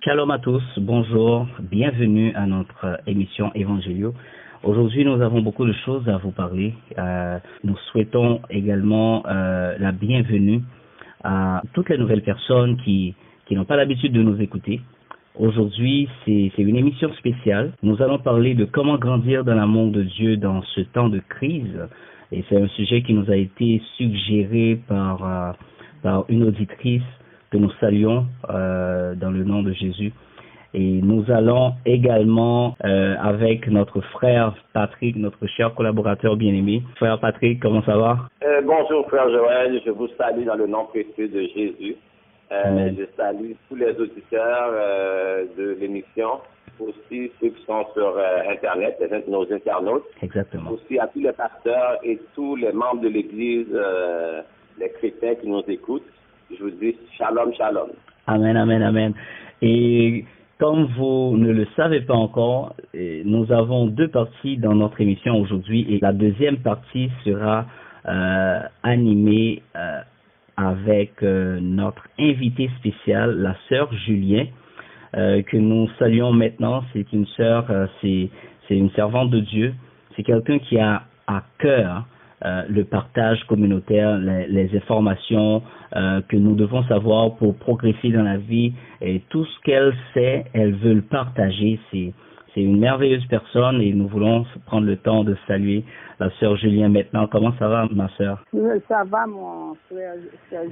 Shalom à tous, bonjour, bienvenue à notre émission Évangélio. Aujourd'hui, nous avons beaucoup de choses à vous parler. Nous souhaitons également la bienvenue à toutes les nouvelles personnes qui n'ont pas l'habitude de nous écouter. Aujourd'hui, c'est une émission spéciale. Nous allons parler de comment grandir dans l'amour de Dieu dans ce temps de crise. Et c'est un sujet qui nous a été suggéré par une auditrice que nous saluons dans le nom de Jésus. Et nous allons également avec notre frère Patrick, notre cher collaborateur bien-aimé. Frère Patrick, comment ça va? Bonjour frère Joël, je vous salue dans le nom précieux de Jésus. Je salue tous les auditeurs de l'émission, aussi ceux qui sont sur Internet, nos internautes. Exactement. Aussi à tous les pasteurs et tous les membres de l'Église, les chrétiens qui nous écoutent. Je vous dis shalom, shalom. Amen, amen, amen. Et comme vous ne le savez pas encore, nous avons deux parties dans notre émission aujourd'hui et la deuxième partie sera animée avec notre invitée spéciale, la sœur Julien, que nous saluons maintenant. C'est une sœur, c'est une servante de Dieu. C'est quelqu'un qui a à cœur le partage communautaire, les informations que nous devons savoir pour progresser dans la vie, et tout ce qu'elle sait, elle veut le partager. C'est une merveilleuse personne et nous voulons prendre le temps de saluer la sœur Julien maintenant. Comment ça va, ma sœur? Ça va, mon frère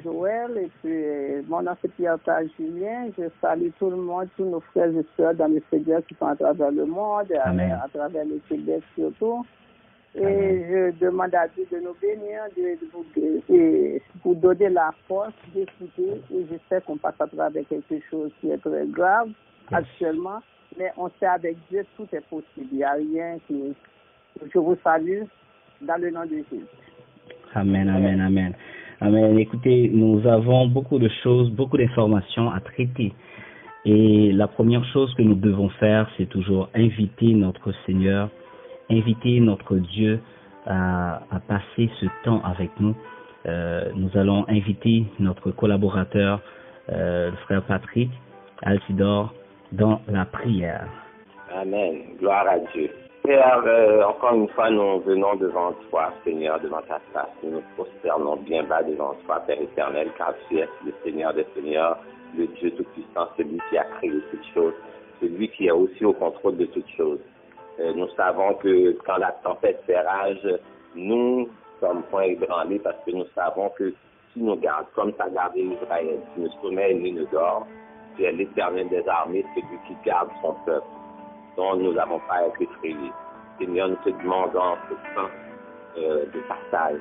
Joël, et puis mon nom c'est Pierre Julien. Je salue tout le monde, tous nos frères et sœurs dans le Seigneur qui sont à travers le monde, à travers le Québec surtout. Et je demande à Dieu de nous bénir, de vous donner la force d'écouter. Et j'espère qu'on passe à travers quelque chose qui est très grave actuellement. Mais on sait avec Dieu, tout est possible. Il n'y a rien qui... Je vous salue dans le nom de Jésus. Amen, amen, amen. Amen. Écoutez, nous avons beaucoup de choses, beaucoup d'informations à traiter. Et la première chose que nous devons faire, c'est toujours inviter notre Seigneur, inviter notre Dieu à passer ce temps avec nous. Nous allons inviter notre collaborateur, le frère Patrick Altidore, dans la prière. Amen. Gloire à Dieu. Père, encore une fois, nous venons devant toi, Seigneur, devant ta face. Nous nous prosternons bien bas devant toi, Père éternel, car tu es le Seigneur des Seigneurs, le Dieu Tout-Puissant, celui qui a créé toutes choses, celui qui est aussi au contrôle de toutes choses. Nous savons que quand la tempête fait rage, nous sommes point ébranlés parce que nous savons que tu nous gardes, comme tu as gardé Israël. Tu ne sommeilles ni ne dors. Tu es l'Éternel des armées, celui qui garde son peuple, dont nous n'avons pas à être effrayés. Seigneur, nous te demandons ce temps de partage.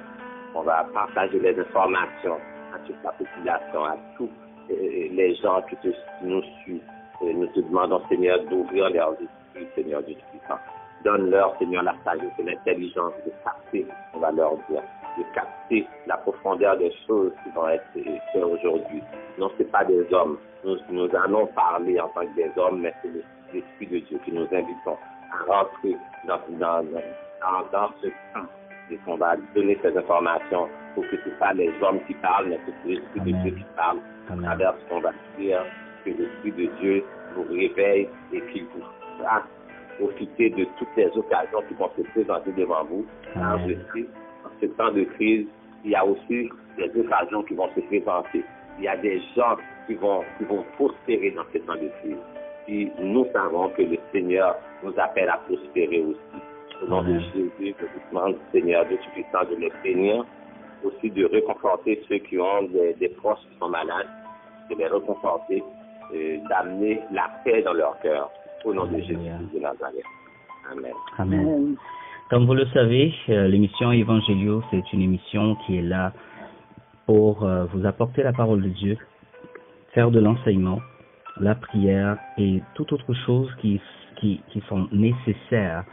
On va partager les informations à toute la population, à tous les gens qui nous suivent. Nous te demandons, Seigneur, d'ouvrir leurs esprits, Seigneur Dieu Tout-Puissant. Donne-leur, Seigneur, la sagesse et l'intelligence de capter, on va leur dire, de capter la profondeur des choses qui vont être faites aujourd'hui. Non, ce n'est pas des hommes. Nous allons parler en tant que des hommes, mais c'est l'Esprit de Dieu que nous invitons à rentrer dans ce temps. Et qu'on va donner ces informations pour que ce ne soit pas les hommes qui parlent, mais que c'est l'Esprit de Dieu qui parle. À travers ce qu'on va dire, que l'Esprit de Dieu vous réveille et qu'il vous fasse profiter de toutes les occasions qui vont se présenter devant vous. Car je sais, dans ce temps de crise, il y a aussi des occasions qui vont se présenter. Il y a des gens qui vont prospérer dans ce temps de crise. Et nous savons que le Seigneur nous appelle à prospérer aussi. Au nom de Jésus, je vous demande, Seigneur, de Tout-Puissant, de les bénir, aussi de réconforter ceux qui ont des proches qui sont malades, de les réconforter, d'amener la paix dans leur cœur. Au nom de Jésus de Nazareth. Amen. Amen. Comme vous le savez, l'émission Evangelio, c'est une émission qui est là pour vous apporter la parole de Dieu, faire de l'enseignement, la prière et toute autre chose qui sont nécessaires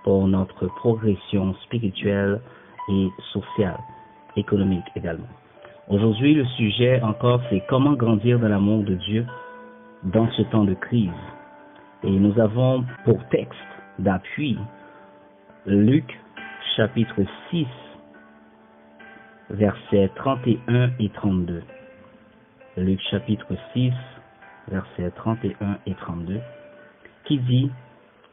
pour notre progression spirituelle et sociale, économique également. Aujourd'hui, le sujet encore, c'est comment grandir dans l'amour de Dieu dans ce temps de crise. Et nous avons pour texte d'appui Luc chapitre 6, versets 31 et 32. Luc chapitre 6, versets 31 et 32, qui dit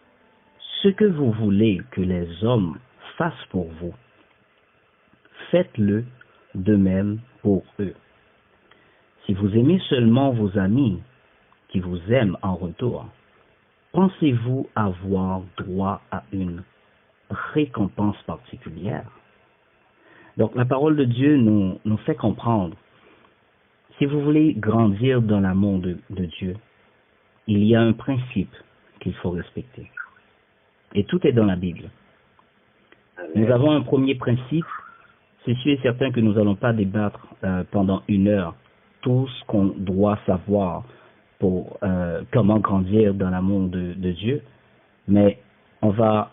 « Ce que vous voulez que les hommes fassent pour vous, faites-le de même pour eux. Si vous aimez seulement vos amis qui vous aiment en retour, pensez-vous avoir droit à une récompense particulière ?» Donc la parole de Dieu nous fait comprendre, si vous voulez grandir dans l'amour de Dieu, il y a un principe qu'il faut respecter. Et tout est dans la Bible. Nous avons un premier principe, c'est sûr et certain que nous n'allons pas débattre pendant 1 heure tout ce qu'on doit savoir pour comment grandir dans l'amour de Dieu, mais on va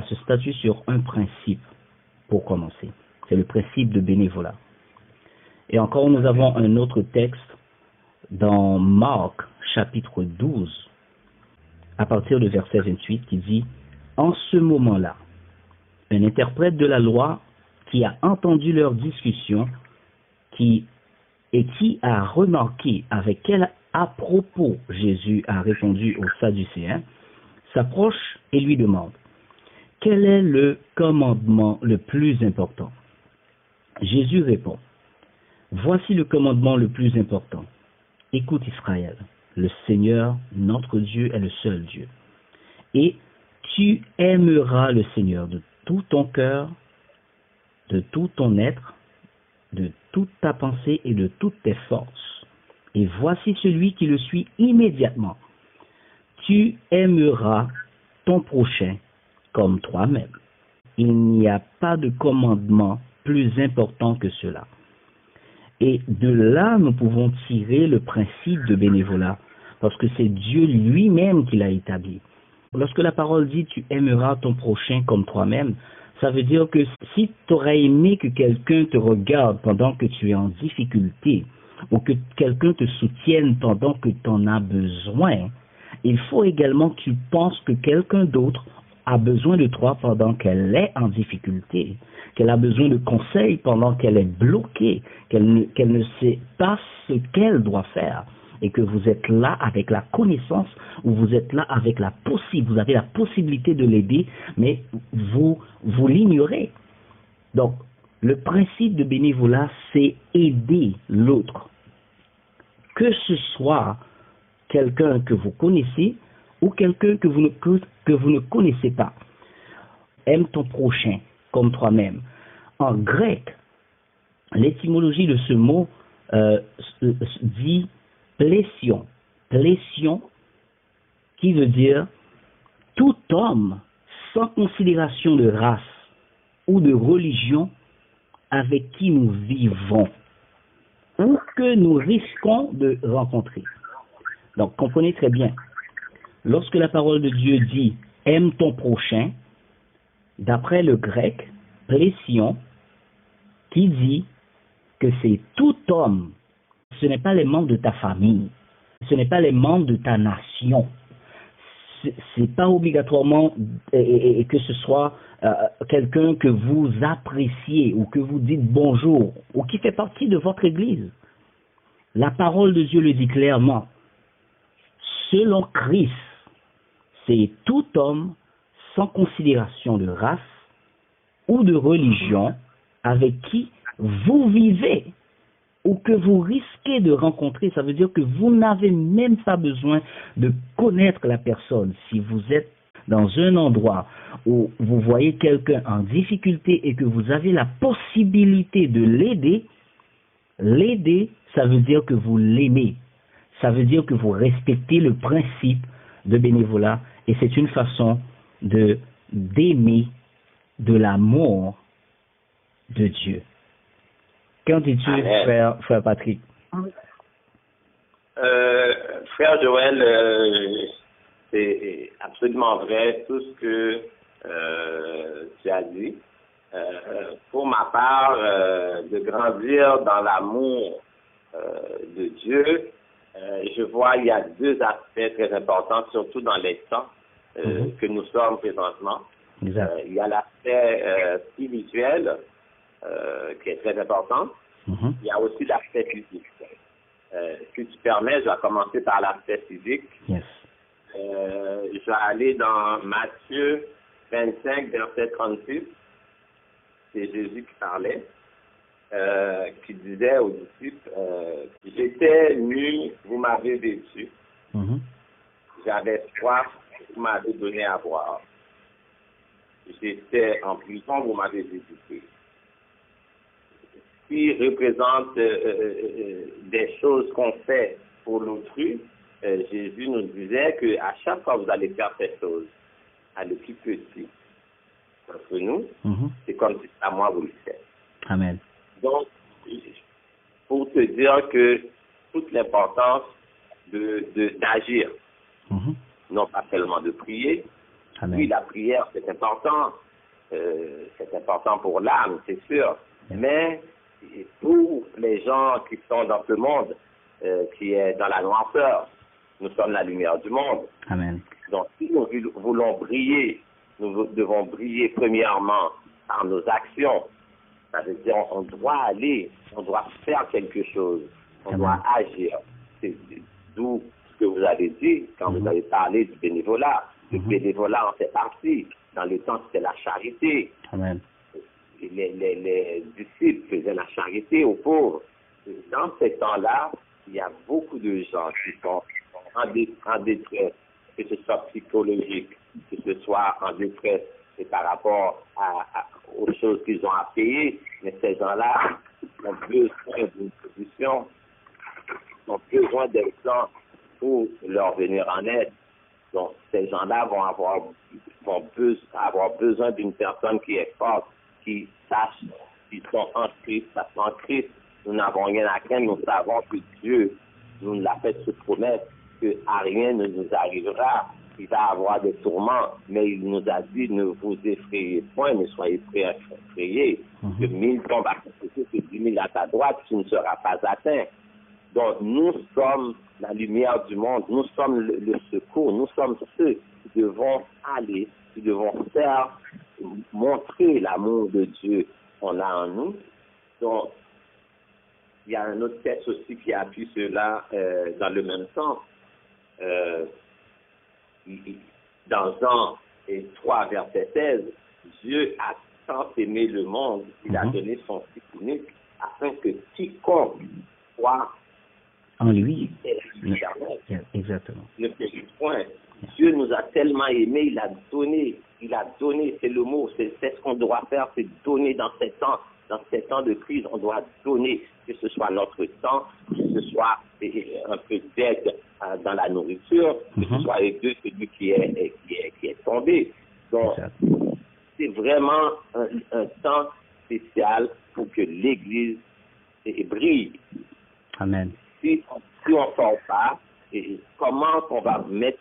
se statuer sur un principe pour commencer. C'est le principe de bénévolat. Et encore, nous avons un autre texte dans Marc, chapitre 12, à partir du verset 28, qui dit « En ce moment-là, un interprète de la loi qui a entendu leur discussion qui a remarqué avec quel à propos Jésus a répondu aux Sadducéens, s'approche et lui demande « Quel est le commandement le plus important ?» Jésus répond « Voici le commandement le plus important. Écoute Israël, le Seigneur, notre Dieu, est le seul Dieu. Et tu aimeras le Seigneur de tout ton cœur, de tout ton être, de toute ta pensée et de toutes tes forces. Et voici celui qui le suit immédiatement. Tu aimeras ton prochain comme toi-même. » Il n'y a pas de commandement plus important que cela. Et de là, nous pouvons tirer le principe de bénévolat, parce que c'est Dieu lui-même qui l'a établi. Lorsque la parole dit « tu aimeras ton prochain comme toi-même », ça veut dire que si tu aurais aimé que quelqu'un te regarde pendant que tu es en difficulté, ou que quelqu'un te soutienne pendant que tu en as besoin, il faut également que tu penses que quelqu'un d'autre a besoin de toi pendant qu'elle est en difficulté, qu'elle a besoin de conseils pendant qu'elle est bloquée, qu'elle ne sait pas ce qu'elle doit faire, et que vous êtes là avec la connaissance, ou vous êtes là avec vous avez la possibilité de l'aider, mais vous l'ignorez. Donc, le principe de bénévolat, c'est aider l'autre. Que ce soit quelqu'un que vous connaissez ou quelqu'un que vous ne connaissez pas. Aime ton prochain comme toi-même. En grec, l'étymologie de ce mot dit plésion. Plésion qui veut dire tout homme sans considération de race ou de religion avec qui nous vivons ou que nous risquons de rencontrer. Donc, comprenez très bien, lorsque la parole de Dieu dit « aime ton prochain », d'après le grec, plésion, qui dit que c'est tout homme, ce n'est pas les membres de ta famille, ce n'est pas les membres de ta nation, c'est pas obligatoirement que ce soit quelqu'un que vous appréciez ou que vous dites bonjour ou qui fait partie de votre église. La parole de Dieu le dit clairement. Selon Christ, c'est tout homme sans considération de race ou de religion avec qui vous vivez ou que vous risquez de rencontrer. Ça veut dire que vous n'avez même pas besoin de connaître la personne. Si vous êtes dans un endroit où vous voyez quelqu'un en difficulté et que vous avez la possibilité de l'aider, ça veut dire que vous l'aimez. Ça veut dire que vous respectez le principe de bénévolat et c'est une façon d'aimer de l'amour de Dieu. Qu'en dis-tu, frère Patrick? Frère Joël, c'est absolument vrai tout ce que tu as dit. Pour ma part, de grandir dans l'amour de Dieu, je vois il y a deux aspects très importants, surtout dans les temps que nous sommes présentement. Il y a l'aspect spirituel qui est très important. Il y a aussi l'aspect physique. Si tu permets, je vais commencer par l'aspect physique. Yes. Je vais aller dans Matthieu 25, verset 36. C'est Jésus qui parlait, qui disait aux disciples, j'étais nu, vous m'avez vêtu. J'avais soif, vous m'avez donné à boire. J'étais en prison, vous m'avez visité. Ce qui représente des choses qu'on fait pour l'autrui, Jésus nous disait qu'à chaque fois que vous allez faire ces choses, à le plus petit d'entre nous, c'est comme si à moi vous le faites. Amen. Donc, pour te dire que toute l'importance d'agir, non pas seulement de prier. Amen. Oui, la prière, c'est important pour l'âme, c'est sûr. Mais pour les gens qui sont dans ce monde, qui est dans la noirceur, nous sommes la lumière du monde. Amen. Donc, si nous voulons briller, nous devons briller premièrement par nos actions. Ça veut dire on doit faire quelque chose, on doit agir. C'est d'où ce que vous avez dit quand vous avez parlé du bénévolat. Le bénévolat en fait partie. Dans le temps, c'était la charité. Amen. Les disciples faisaient la charité aux pauvres. Dans ces temps-là, il y a beaucoup de gens qui sont en détresse, que ce soit psychologique, que ce soit en détresse par rapport aux choses qu'ils ont à payer. Mais ces gens-là ont besoin d'une solution, ont besoin d'un plan pour leur venir en aide. Donc, ces gens-là vont avoir besoin d'une personne qui est forte, qui sache qu'ils sont en Christ. Parce qu'en Christ, nous n'avons rien à craindre. Nous savons que Dieu nous l'a fait se promettre qu'à rien ne nous arrivera. Il va y avoir des tourments, mais il nous a dit ne vous effrayez point, ne soyez pas effrayés. Que 1000 tombent à côté, que 10 000 à ta droite, tu ne seras pas atteint. Donc, nous sommes la lumière du monde, nous sommes le secours, nous sommes ceux qui devons aller, qui devons montrer l'amour de Dieu qu'on a en nous. Donc, il y a un autre texte aussi qui appuie cela dans le même sens. Dans Jean 3, verset 16, Dieu a tant aimé le monde, il a donné son Fils unique, afin que quiconque soit en lui. Exactement. Ne périsse point. Dieu nous a tellement aimés, il a donné, c'est le mot, c'est ce qu'on doit faire, c'est donner dans ces temps de crise, on doit donner, que ce soit notre temps, que ce soit un peu d'aide dans la nourriture, que ce soit avec Dieu, celui qui est tombé. Donc, c'est vraiment un temps spécial pour que l'Église brille. Amen. Si on ne sort pas, comment on va mettre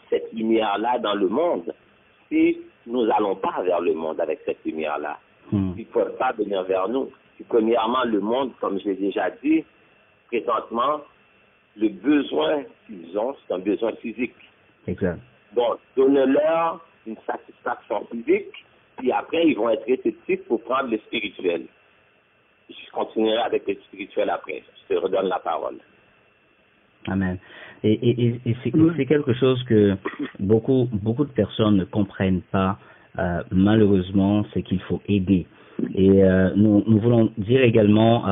cette lumière-là dans le monde si nous n'allons pas vers le monde avec cette lumière-là? Il ne faut pas venir vers nous. Puis, premièrement, le monde, comme j'ai déjà dit, présentement, le besoin qu'ils ont, c'est un besoin physique. Exact. Donc, donnez-leur une satisfaction physique, puis après, ils vont être réceptifs pour prendre le spirituel. Je continuerai avec le spirituel après. Je te redonne la parole. Amen. Et c'est quelque chose que beaucoup de personnes ne comprennent pas. Malheureusement, c'est qu'il faut aider. Et nous voulons dire également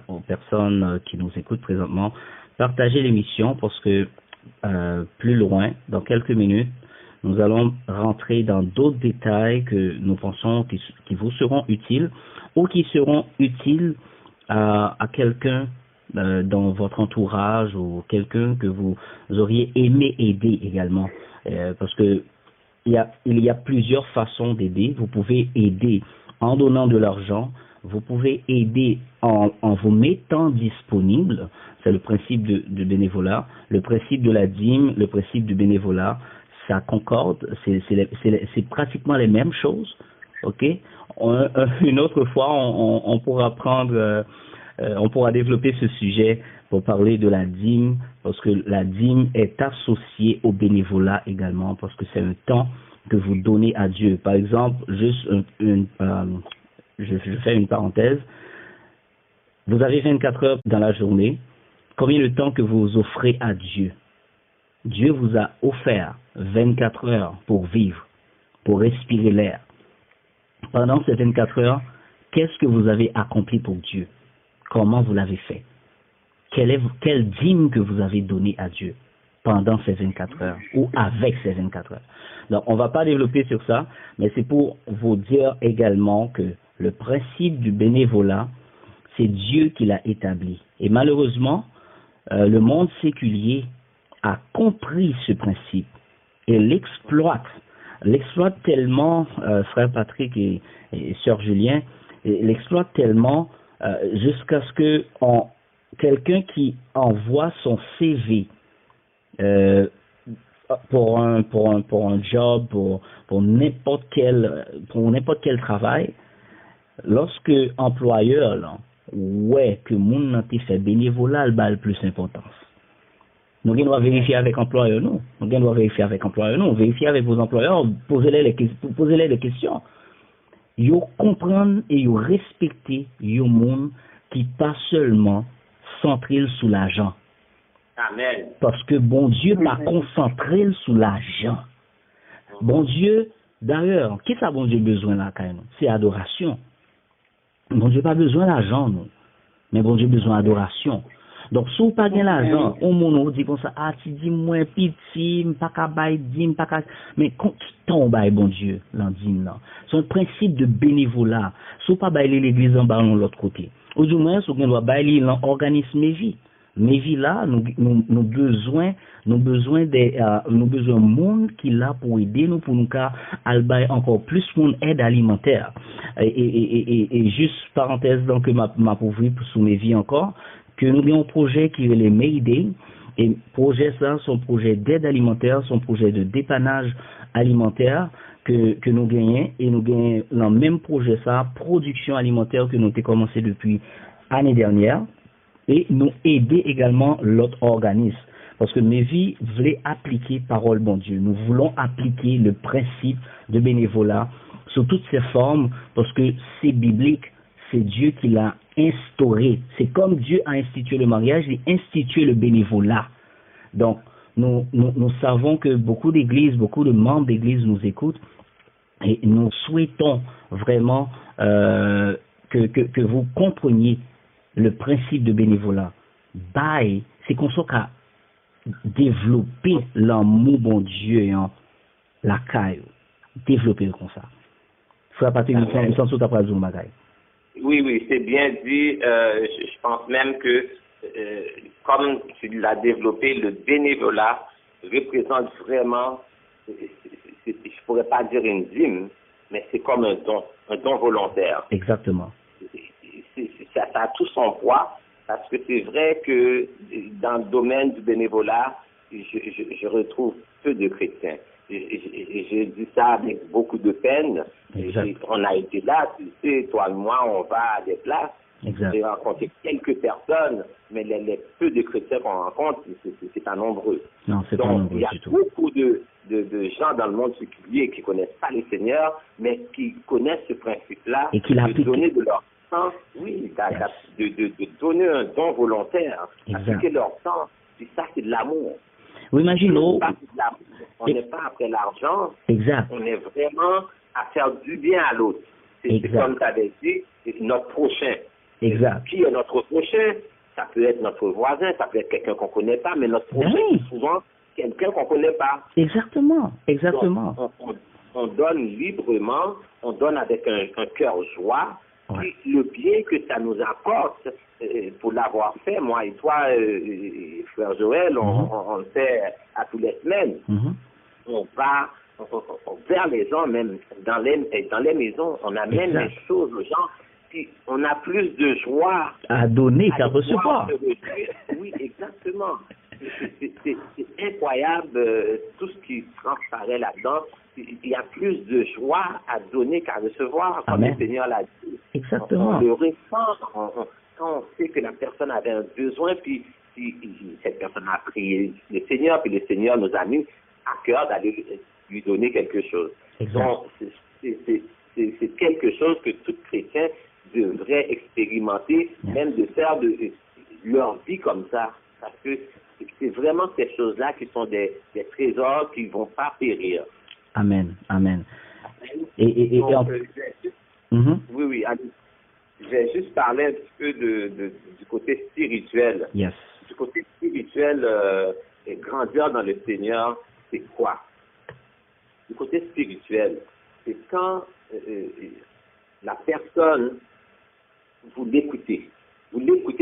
aux personnes qui nous écoutent présentement, partagez l'émission parce que plus loin, dans quelques minutes, nous allons rentrer dans d'autres détails que nous pensons qui vous seront utiles ou qui seront utiles à quelqu'un dans votre entourage ou quelqu'un que vous auriez aimé aider également. Parce que il y a plusieurs façons d'aider. Vous pouvez aider en donnant de l'argent, vous pouvez aider en vous mettant disponible. C'est le principe de bénévolat. Le principe de la dîme, le principe du bénévolat, ça concorde. C'est pratiquement les mêmes choses. Ok. Une autre fois, on pourra on pourra développer ce sujet pour parler de la dîme, parce que la dîme est associée au bénévolat également, parce que c'est un temps que vous donnez à Dieu. Par exemple, juste je fais une parenthèse. Vous avez 24 heures dans la journée. Combien de temps que vous offrez à Dieu? Dieu vous a offert 24 heures pour vivre, pour respirer l'air. Pendant ces 24 heures, qu'est-ce que vous avez accompli pour Dieu? Comment vous l'avez fait? Quelle dîme que vous avez donnée à Dieu pendant ces 24 heures ou avec ces 24 heures? Donc, on ne va pas développer sur ça, mais c'est pour vous dire également que le principe du bénévolat, c'est Dieu qui l'a établi. Et malheureusement, le monde séculier a compris ce principe et l'exploite tellement, frère Patrick et sœur Julien, l'exploite tellement jusqu'à ce que quelqu'un qui envoie son CV pour un job, pour n'importe quel travail, lorsque employeur là, ouais que moun nan te fait bénévolat le bal plus importance. Nous devons vérifier avec employeur nous. Vérifier avec vos employeurs, posez-les des questions. Yo comprendre et yo respecter yo moun qui pas seulement centré sous l'argent. Amen. Parce que bon Dieu pas concentré sous l'argent. Bon Dieu, d'ailleurs, qu'est-ce que bon Dieu besoin là quand même? C'est adoration. Bon Dieu pas besoin d'argent nous, mais bon Dieu besoin d'adoration. Donc si vous pas gain l'argent, on moun dit comme ça, ah tu dis moins petit, pas ka bay dim, pas ka, mais quand ton bay bon Dieu l'en dim là. C'est un principe de bénévolat. Si vous pas bay l'église en bas de l'autre côté. Ou du moins si vous doit bay l'organisme vie. Mais là, nous besoin monde qui là pour aider nous, pour nous albaye encore plus mon aide alimentaire. Et juste parenthèse donc que m'a pourvu sous mes vies encore, que nous avons un projet qui est les Mayday, et projet ça, son projet d'aide alimentaire, son projet de dépannage alimentaire que nous gagnons, et nous gagnons dans le même projet ça, production alimentaire que nous avons commencé depuis l'année dernière. Et nous aider également l'autre organisme. Parce que mes vies voulaient appliquer parole bon Dieu. Nous voulons appliquer le principe de bénévolat sous toutes ses formes parce que c'est biblique, c'est Dieu qui l'a instauré. C'est comme Dieu a institué le mariage, il a institué le bénévolat. Donc, nous savons que beaucoup d'églises, beaucoup de membres d'églises nous écoutent et nous souhaitons vraiment que vous compreniez le principe de bénévolat. C'est qu'on soit qu'à développer l'amour bon Dieu en la caille. Développer comme ça. Frère Patrick, nous sommes tout après Zoom bagaille. Oui, c'est bien dit. Je pense même que, comme tu l'as développé, le bénévolat représente vraiment, je pourrais pas dire une dîme, mais c'est comme un don volontaire. Exactement. Ça a tout son poids, parce que c'est vrai que dans le domaine du bénévolat, je retrouve peu de chrétiens. Je dis ça avec beaucoup de peine. On a été là, tu sais, toi et moi, on va à des places. Exact. J'ai rencontré quelques personnes, mais les peu de chrétiens qu'on rencontre, c'est pas nombreux. Non, c'est pas nombreux il y a du tout. beaucoup de gens dans le monde séculier qui connaissent pas les seigneurs, mais qui connaissent ce principe-là et qui de donner de leur temps, oui, de donner un don volontaire, appliquer leur temps, puis ça c'est de l'amour. Oui, imaginons. On n'est pas après l'argent, exact. On est vraiment à faire du bien à l'autre. C'est comme tu avais dit, c'est notre prochain. Exact. Qui est notre prochain? Ça peut être notre voisin, ça peut être quelqu'un qu'on ne connaît pas, mais notre prochain, c'est souvent quelqu'un qu'on ne connaît pas. Exactement. Donc, on donne librement, on donne avec un cœur joie. Ouais. Le bien que ça nous apporte, pour l'avoir fait, moi et toi, frère Joël, on le fait à toutes les semaines. On va vers les gens, même dans les maisons, on amène les choses aux gens, puis on a plus de joie à donner qu'à recevoir. Oui, exactement. C'est incroyable tout ce qui transparaît là-dedans. Il y a plus de joie à donner qu'à recevoir, comme le Seigneur l'a dit. Exactement. On le ressent quand on sait que la personne avait un besoin, puis cette personne a prié le Seigneur, puis le Seigneur nous a mis à cœur d'aller lui donner quelque chose. Exact. Donc, c'est quelque chose que tout chrétien devrait expérimenter, même de faire de leur vie comme ça, parce que c'est vraiment ces choses-là qui sont des trésors qui ne vont pas périr. Amen, amen. Oui, je vais juste parler un petit peu du côté spirituel. Yes. Du côté spirituel, grandir dans le Seigneur, c'est quoi? Du côté spirituel, c'est quand la personne, vous l'écoutez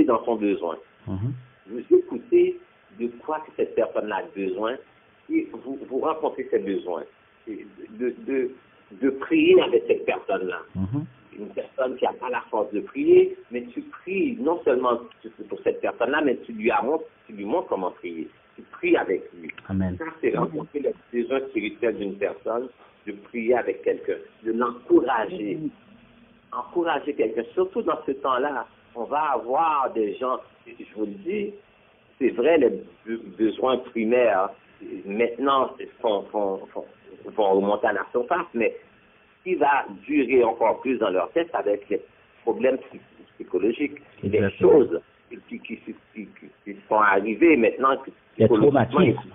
dans son besoin. Vous écoutez de quoi que cette personne-là a besoin et vous rencontrez ses besoins. De prier avec cette personne-là. Une personne qui n'a pas la force de prier, mais tu pries non seulement pour cette personne-là, mais tu lui montres comment prier. Tu pries avec lui. Amen. Ça, c'est rencontrer le besoin spirituel d'une personne, de prier avec quelqu'un, de l'encourager. Encourager quelqu'un. Surtout dans ce temps-là, on va avoir des gens, je vous le dis, c'est vrai, les besoins primaires, maintenant, vont remonter à la surface, mais ce qui va durer encore plus dans leur tête avec les problèmes psychologiques, des choses qui sont arrivées maintenant. Les traumatismes.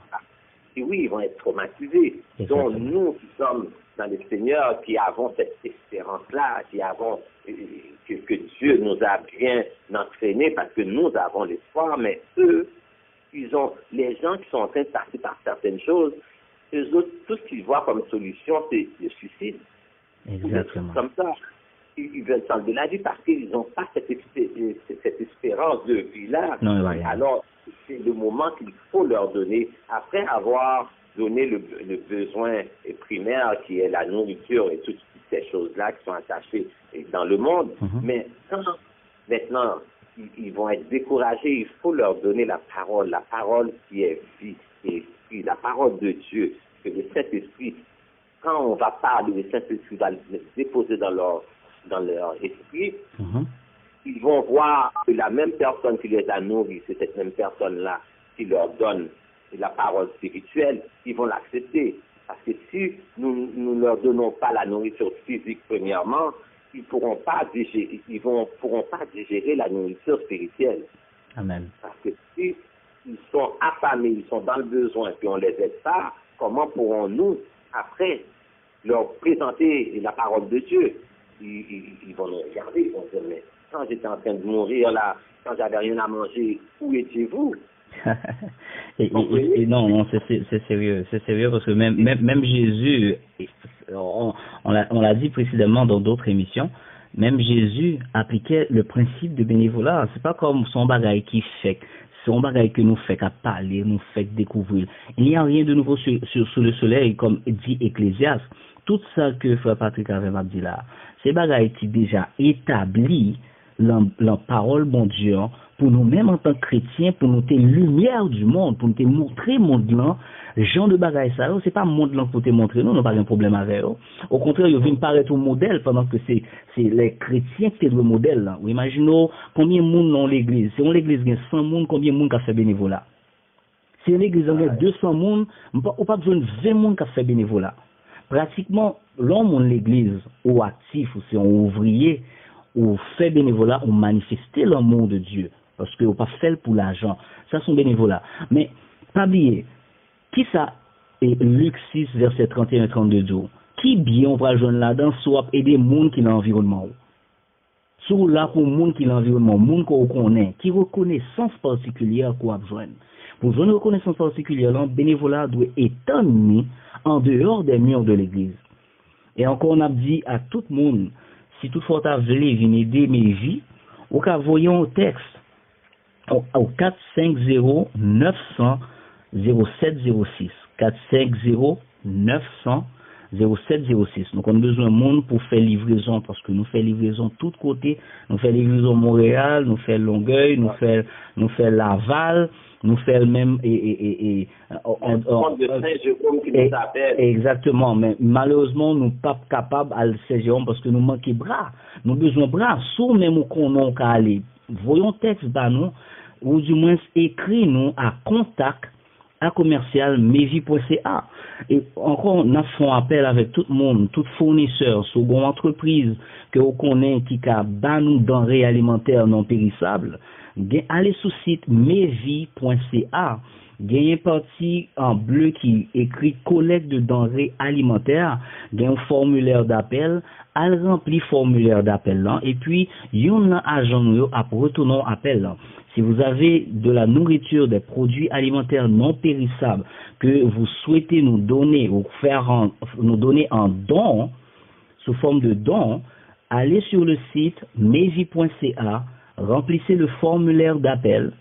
Oui, ils vont être traumatisés. Donc, nous qui sommes dans le Seigneur, qui avons cette espérance-là, qui avons que Dieu nous a bien entraînés parce que nous avons l'espoir, mais eux, les gens qui sont en train de passer par certaines choses, eux autres, tout ce qu'ils voient comme solution, c'est le suicide. Exactement. Comme ça, ils veulent s'enlever la vie parce qu'ils n'ont pas cette espérance de vie-là. Alors, c'est le moment qu'il faut leur donner, après avoir donné le besoin primaire qui est la nourriture et toutes ces choses-là qui sont attachées dans le monde. Mais quand maintenant ils vont être découragés, il faut leur donner la parole qui est vie et esprit, la parole de Dieu, que le Saint-Esprit, quand on va parler, le Saint-Esprit va le déposer dans leur esprit, ils vont voir que la même personne qui les a nourris, c'est cette même personne-là qui leur donne la parole spirituelle, ils vont l'accepter. Parce que si nous ne leur donnons pas la nourriture physique premièrement, ils pourront pas digérer la nourriture spirituelle. Amen. Parce que si ils sont affamés, ils sont dans le besoin, puis on les aide pas, comment pourrons-nous, après, leur présenter la parole de Dieu? Ils vont nous regarder, ils vont dire, mais quand j'étais en train de mourir là, quand j'avais rien à manger, où étiez-vous? Non, c'est sérieux parce que même Jésus, on l'a dit précédemment dans d'autres émissions, même Jésus appliquait le principe de bénévolat. C'est pas comme son bagage qui fait, son bagage que nous fait qu'à parler, nous fait découvrir. Il n'y a rien de nouveau sur le soleil, comme dit Ecclésiaste. Tout ça que Frère Patrick avait dit là, c'est bagage qui déjà établi la parole bon Dieu pour nous-mêmes en tant que chrétiens, pour nous être lumière du monde, pour nous te montrer monde là, genre de bagaille ça, c'est pas monde là pour te montrer, nous n'avons pas de problème avec eux. Au contraire, ils viennent paraître au modèle pendant que c'est les chrétiens qui sont le modèle là. Imaginez combien de monde dans l'église. Si on l'église il y a 100 monde, combien de monde qui a fait bénévolat? Si l'église il y a 200 monde, on pas besoin de 20 monde qui a fait bénévolat. Pratiquement, l'homme de l'église, ou actif, ou c'est un ouvrier, ou fait bénévolat, ou manifester l'amour de Dieu. Parce que ou pas fait pour l'argent. Ça, c'est un bénévolat. Mais, pas oublier, qui ça est Luc 6, verset 31 et 32 dit, qui bien on va joindre là-dedans, soit aider le monde qui est dans l'environnement. Soit là pour le monde qui est dans l'environnement, le monde qu'on connaît, qui reconnaissance particulière qu'on a besoin. Pour une reconnaissance particulière, le bénévolat doit être mis en dehors des murs de l'église. Et encore, on a dit à tout le monde, si toutefois tu as voulu venir aider mes vies, ou qu'à voyons au texte, au 450-900-0706. 900 0706. Donc on a besoin de monde pour faire livraison parce que nous faisons livraison de tous côtés. Nous faisons livraison Montréal, nous faisons Longueuil, nous faisons Laval, nous faisons même exactement. Mais malheureusement nous pas capables à le Saint-Jérôme parce que nous manquons de bras. Nous avons besoin de bras. Sous même qu'on a qu'à aller. Voyons texte bah nous ou du moins écrit nous à contact à commercial mevi.ca. Et encore, nous faisons appel avec tout le monde, tout fournisseur, seconde entreprise que vous connaissez qui a nous denrées alimentaires non périssables. Allez sur le site mevi.ca. Il y a une partie en bleu qui écrit collecte de denrées alimentaires. Il y a un formulaire d'appel. Elle remplit formulaire d'appel là. Et puis, il y a un agent à retourner appel là. Si vous avez de la nourriture, des produits alimentaires non périssables que vous souhaitez nous donner ou nous donner en don, sous forme de don, allez sur le site mevi.ca, remplissez le formulaire d'appel,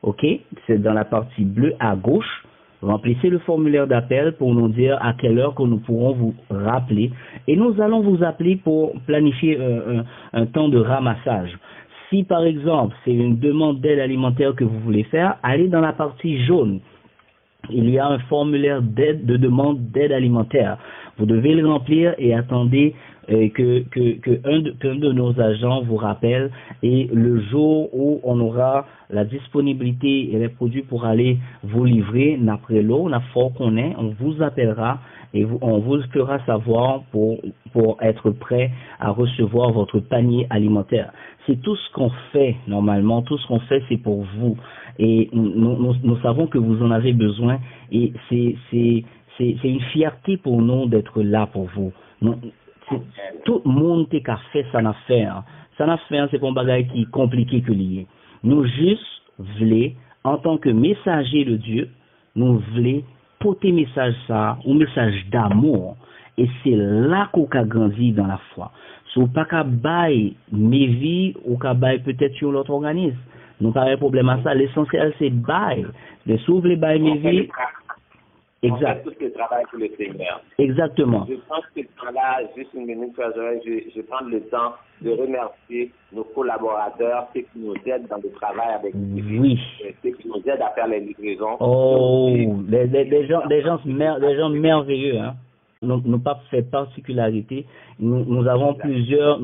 ok? C'est dans la partie bleue à gauche. Remplissez le formulaire d'appel pour nous dire à quelle heure que nous pourrons vous rappeler. Et nous allons vous appeler pour planifier un temps de ramassage. Si par exemple c'est une demande d'aide alimentaire que vous voulez faire, allez dans la partie jaune. Il y a un formulaire de demande d'aide alimentaire. Vous devez le remplir et attendez qu'un de nos agents vous rappelle, et le jour où on aura la disponibilité et les produits pour aller vous livrer, après l'eau, la fois qu'on est, on vous appellera et on vous fera savoir pour être prêt à recevoir votre panier alimentaire. C'est tout ce qu'on fait normalement, tout ce qu'on fait c'est pour vous, et nous savons que vous en avez besoin, et c'est une fierté pour nous d'être là pour vous. Tout le monde qui a fait ça n'a fait. Ça n'a fait, c'est pas un bagage qui est compliqué que lié. Nous juste voulons, en tant que messager de Dieu, nous voulons porter message ça, un message d'amour. Et c'est là qu'on a grandi dans la foi. Si vous pas qu'à bailler mes vies, ou qu'à bailler peut-être sur l'autre organisme. Nous pas de problème à ça. L'essentiel c'est bailler. Mais si vous voulez bailler mes vies, exact. Tout le travail pour le Seigneur. Exactement. Je prends ce temps-là, juste une minute, je prends le temps de remercier nos collaborateurs, ceux qui nous aident dans le travail avec nous. Oui. Ceux qui nous aident à faire les livraisons. Oh, des gens merveilleux, hein. Nous pas fait particularité. Nous avons plusieurs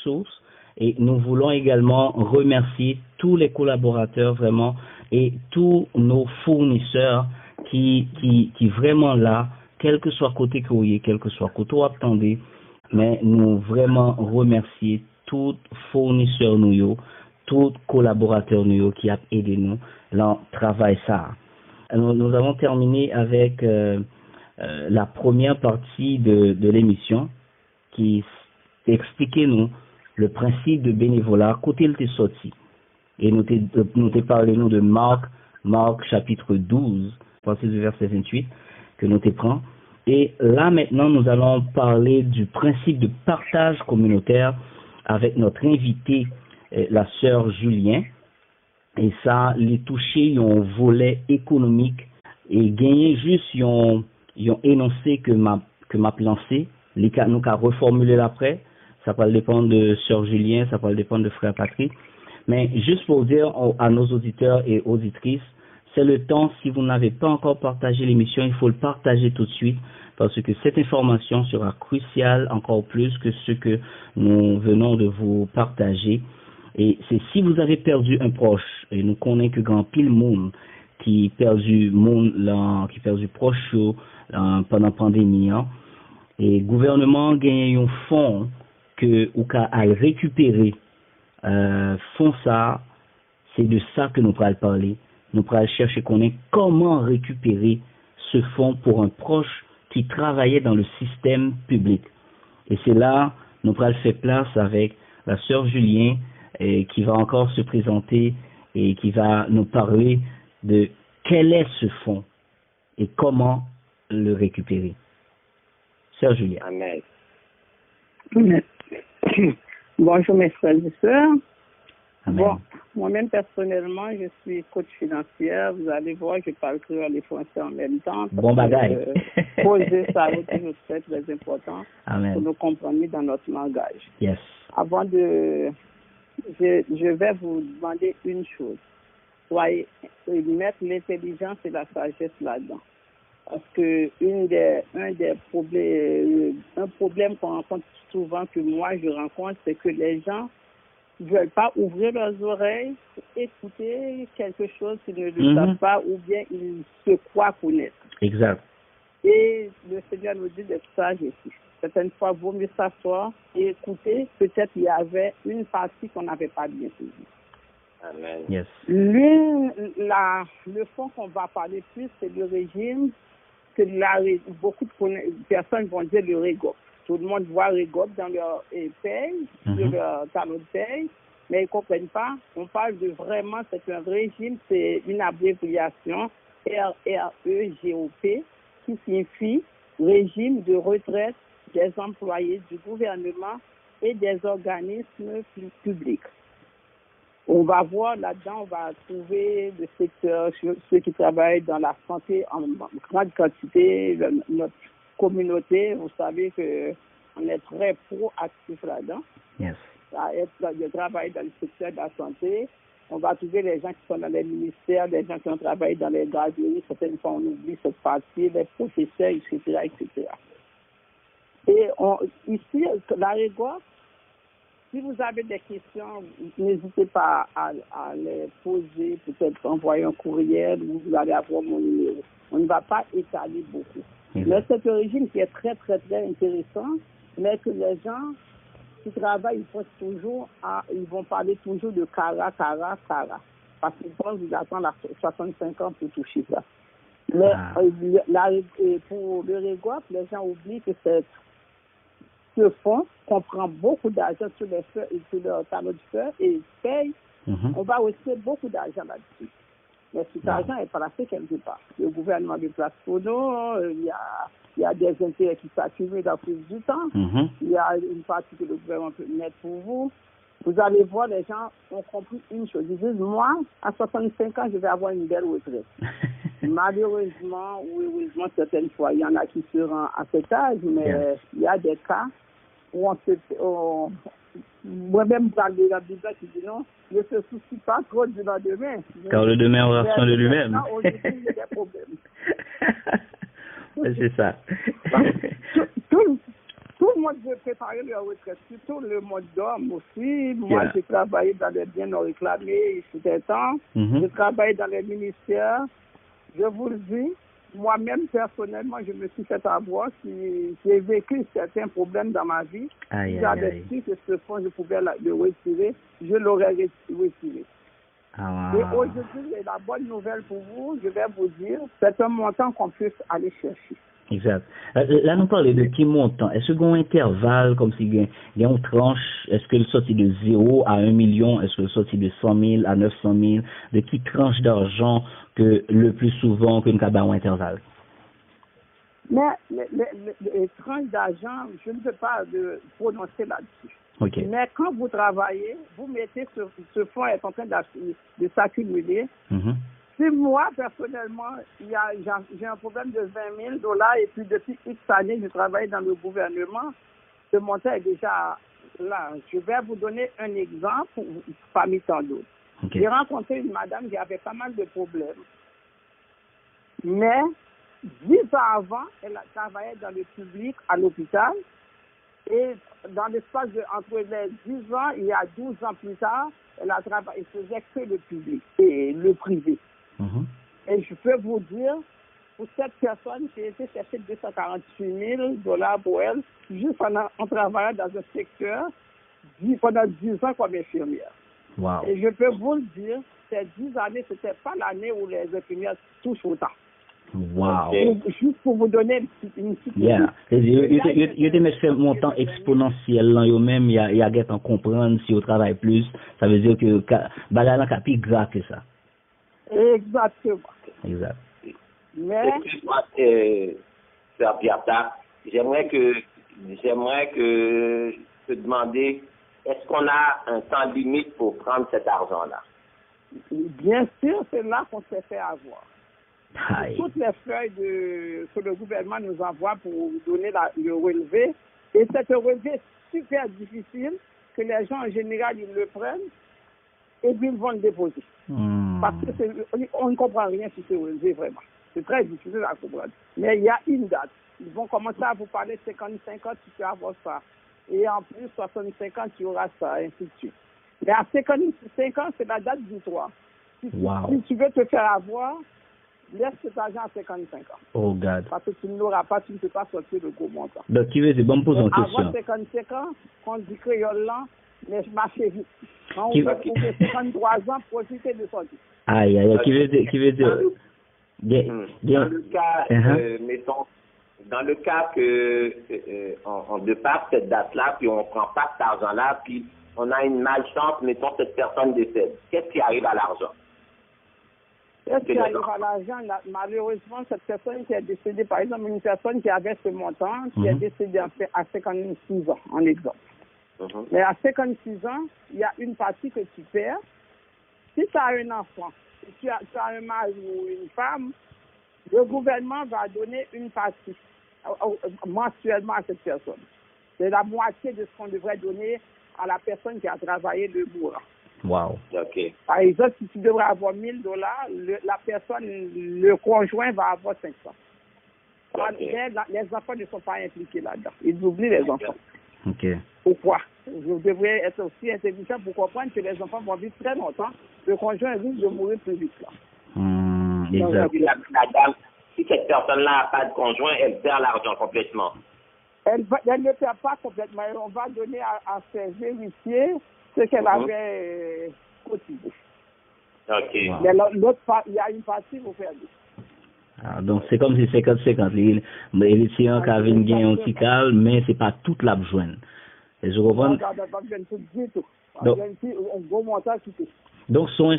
sources, et nous voulons également remercier tous les collaborateurs vraiment et tous nos fournisseurs qui vraiment là, quel que soit côté courrier, quel que soit côté attendez, mais nous vraiment remercier tous fournisseurs nous, tous collaborateurs nous qui a aidé nous dans le travail ça. Nous avons terminé avec la première partie de l'émission qui expliquait nous le principe de bénévolat côté il était sorti, et nous t'ai parlé nous de Marc chapitre 12 partir du verset 28 que nous te prend. Et là maintenant nous allons parler du principe de partage communautaire avec notre invité, la sœur Julien, et ça les toucher un volet économique et gagner juste un énoncé que m'a lancé, nous qu'a reformulé l'après. Ça peut dépendre de sœur Julien, ça peut dépendre de frère Patrick, mais juste pour dire à nos auditeurs et auditrices, c'est le temps, si vous n'avez pas encore partagé l'émission, il faut le partager tout de suite, parce que cette information sera cruciale encore plus que ce que nous venons de vous partager. Et c'est si vous avez perdu un proche, et nous connaissons que grand pile monde qui perdu proche pendant la pandémie, hein, et le gouvernement gagne un fonds que ou qu'à récupérer, fonds ça, c'est de ça que nous pourrons parler. Nous pourrons chercher comment récupérer ce fonds pour un proche qui travaillait dans le système public. Et c'est là, nous pourrons faire place avec la sœur Julien, qui va encore se présenter et qui va nous parler de quel est ce fonds et comment le récupérer. Sœur Julien. Amen. Bonjour mes frères et sœurs. Amen. Bon, Moi-même, personnellement, je suis coach financière. Vous allez voir, je parle créole et français en même temps. Bon bagage. Poser ça est toujours très, très important. Amen. Pour nous comprendre dans notre langage. Yes. Avant de... Je vais vous demander une chose. Soyez, mettre l'intelligence et la sagesse là-dedans. Parce que un problème qu'on rencontre souvent, que moi je rencontre, c'est que les gens ne veulent pas ouvrir leurs oreilles, écouter quelque chose qu'ils ne le savent pas, ou bien ils se croient connaître. Exact. Et le Seigneur nous dit d'être sage ici. Certaines fois, il vaut mieux s'asseoir et écouter. Peut-être il y avait une partie qu'on n'avait pas bien saisie. Amen. Yes. Le fond qu'on va parler plus, c'est le régime que beaucoup de personnes vont dire le REGOP. Tout le monde voit REGOP dans leur paye, sur leur tableau de paye, mais ils ne comprennent pas. On parle de vraiment, c'est un régime, c'est une abréviation RREGOP qui signifie régime de retraite des employés du gouvernement et des organismes publics. On va voir là-dedans, on va trouver le secteur, ceux qui travaillent dans la santé en grande quantité, notre communauté. Vous savez qu'on est très pro-actif là-dedans. Yes. De travailler dans le secteur de la santé. On va trouver les gens qui sont dans les ministères, les gens qui ont travaillé dans les garderies. Certaines fois, on oublie cette partie, les professeurs, etc., etc. Et ici, la REGOP, si vous avez des questions, n'hésitez pas à les poser, peut-être envoyer un courriel ou vous allez avoir mon numéro. On ne va pas étaler beaucoup. Mais c'est un régime qui est très, très, très intéressant, mais que les gens qui travaillent, ils vont parler toujours de CARA. Parce qu'ils pensent qu'ils attendent 65 ans pour toucher ça. Mais pour le REGOP, les gens oublient que ce fonds comprend beaucoup d'argent sur les feux et sur leur tableau de feu et ils payent. On va aussi beaucoup d'argent là-dessus. Mais cet argent est placé quelque part. Le gouvernement le place pour nous, il y a des intérêts qui s'accumulent dans plus du temps. Il y a une partie que le gouvernement peut mettre pour vous. Vous allez voir, les gens ont compris une chose. Ils disent, moi, à 65 ans, je vais avoir une belle retraite. Malheureusement, ou heureusement, certaines fois, il y en a qui seront à cet âge, mais il y a des cas où moi-même, dans la Bible qui dit non, ne se soucie pas trop du lendemain. Car le demain aura soin de lui-même. Aujourd'hui, il y a des problèmes. C'est ça. Tout le monde veut préparer leur retraite, surtout le monde d'homme aussi. Moi, j'ai travaillé dans les biens non réclamés, c'était temps. J'ai travaillé dans les ministères. Je vous le dis, moi-même, personnellement, je me suis fait avoir. J'ai vécu certains problèmes dans ma vie. J'avais su que ce fonds, je pouvais le retirer. Je l'aurais retiré. Et aujourd'hui, la bonne nouvelle pour vous, je vais vous dire, c'est un montant qu'on peut aller chercher. Exact. Là, nous parlons de qui montant. Est-ce qu'il y a un intervalle, comme si il y a une tranche, est-ce qu'elle sortit de 0 à 1 million, est-ce qu'elle sortit de 100 000 à 900 000, de qui tranche d'argent que le plus souvent que nous avons un intervalle? Mais les tranches d'argent, je ne peux pas prononcer là-dessus. Okay. Mais quand vous travaillez, vous mettez ce fonds est en train de s'accumuler. Si moi, personnellement, j'ai un problème de $20 000 et puis depuis X années, je travaille dans le gouvernement, ce montant est déjà là. Je vais vous donner un exemple parmi tant d'autres. Okay. J'ai rencontré une madame qui avait pas mal de problèmes. Mais 10 ans avant, elle travaillait dans le public à l'hôpital. Et dans l'espace entre les 10 ans, il y a 12 ans plus tard, elle faisait que le public et le privé. Et je peux vous dire, pour cette personne, j'ai été chercher $248 000 pour elle, juste en travaillant dans un secteur pendant 10 ans comme infirmière. Wow. Et je peux vous le dire, ces 10 années, ce n'était pas l'année où les infirmières touchent autant. Wow. Juste pour vous donner une petite idée. Il y a des montants exponentiels là, même il y a à comprendre si on travaille plus, ça veut dire que bagala ka plus grave que ça. Exactement. Exact. Mais excuse-moi, Sœur Piata, j'aimerais que te demander, est-ce qu'on a un temps limite pour prendre cet argent-là? Bien sûr, c'est là qu'on s'est fait avoir. Aïe. Toutes les feuilles que le gouvernement nous envoie pour donner le relevé, et c'est un relevé super difficile que les gens en général ils le prennent et puis ils vont le déposer. Parce qu'on ne comprend rien sur ce relevé vraiment. C'est très difficile à comprendre. Mais il y a une date. Ils vont commencer à vous parler de 55 ans, tu peux avoir ça. Et en plus, 65 ans, tu auras ça, ainsi de suite. Mais à 55 ans, c'est la date du 3. Si tu veux te faire avoir, laisse cet argent à 55 ans. Oh, God. Parce que tu ne l'auras pas, tu ne peux pas sortir le gros montant. Donc, tu veux, c'est bon, me poser une question. Avant 55 ans, on dit créole là, mais je marche vite. Quand on fait 53 ans, profitez de sortir. Aïe, aïe, qui veut dire. Dans le cas, mettons, dans le cas que on dépasse cette date-là, puis on ne prend pas cet argent-là, puis on a une malchance, mettons, cette personne décède. Qu'est-ce qui arrive à l'argent? Qu'est-ce qui arrive à l'argent? Malheureusement, cette personne qui est décédée, par exemple, une personne qui avait ce montant, qui est décédée à 56 ans, en exemple. Mais à 56 ans, il y a une partie que tu perds. Si tu as un enfant, si tu as un mari ou une femme, le gouvernement va donner une partie mensuellement à cette personne. C'est la moitié de ce qu'on devrait donner à la personne qui a travaillé le bourg. Wow. Okay. Par exemple, si tu devrais avoir $1000, la personne, le conjoint va avoir 500. Okay. Les enfants ne sont pas impliqués là-dedans. Ils oublient les enfants. Okay. Pourquoi? Vous devrez être aussi intelligent pour comprendre que les enfants vont vivre très longtemps. Le conjoint risque de mourir plus vite là. La dame, si cette personne-là n'a pas de conjoint, elle perd l'argent complètement. Elle ne perd pas complètement. On va donner à ses héritiers ce qu'elle avait cotisé. OK. Mais l'autre part, il y a une partie, vous perdez. Ah, donc c'est comme si 50-50. Les héritiers qui avaient une gain aussi calme, mais c'est pas toute la besoin. Et je comprends. Donc son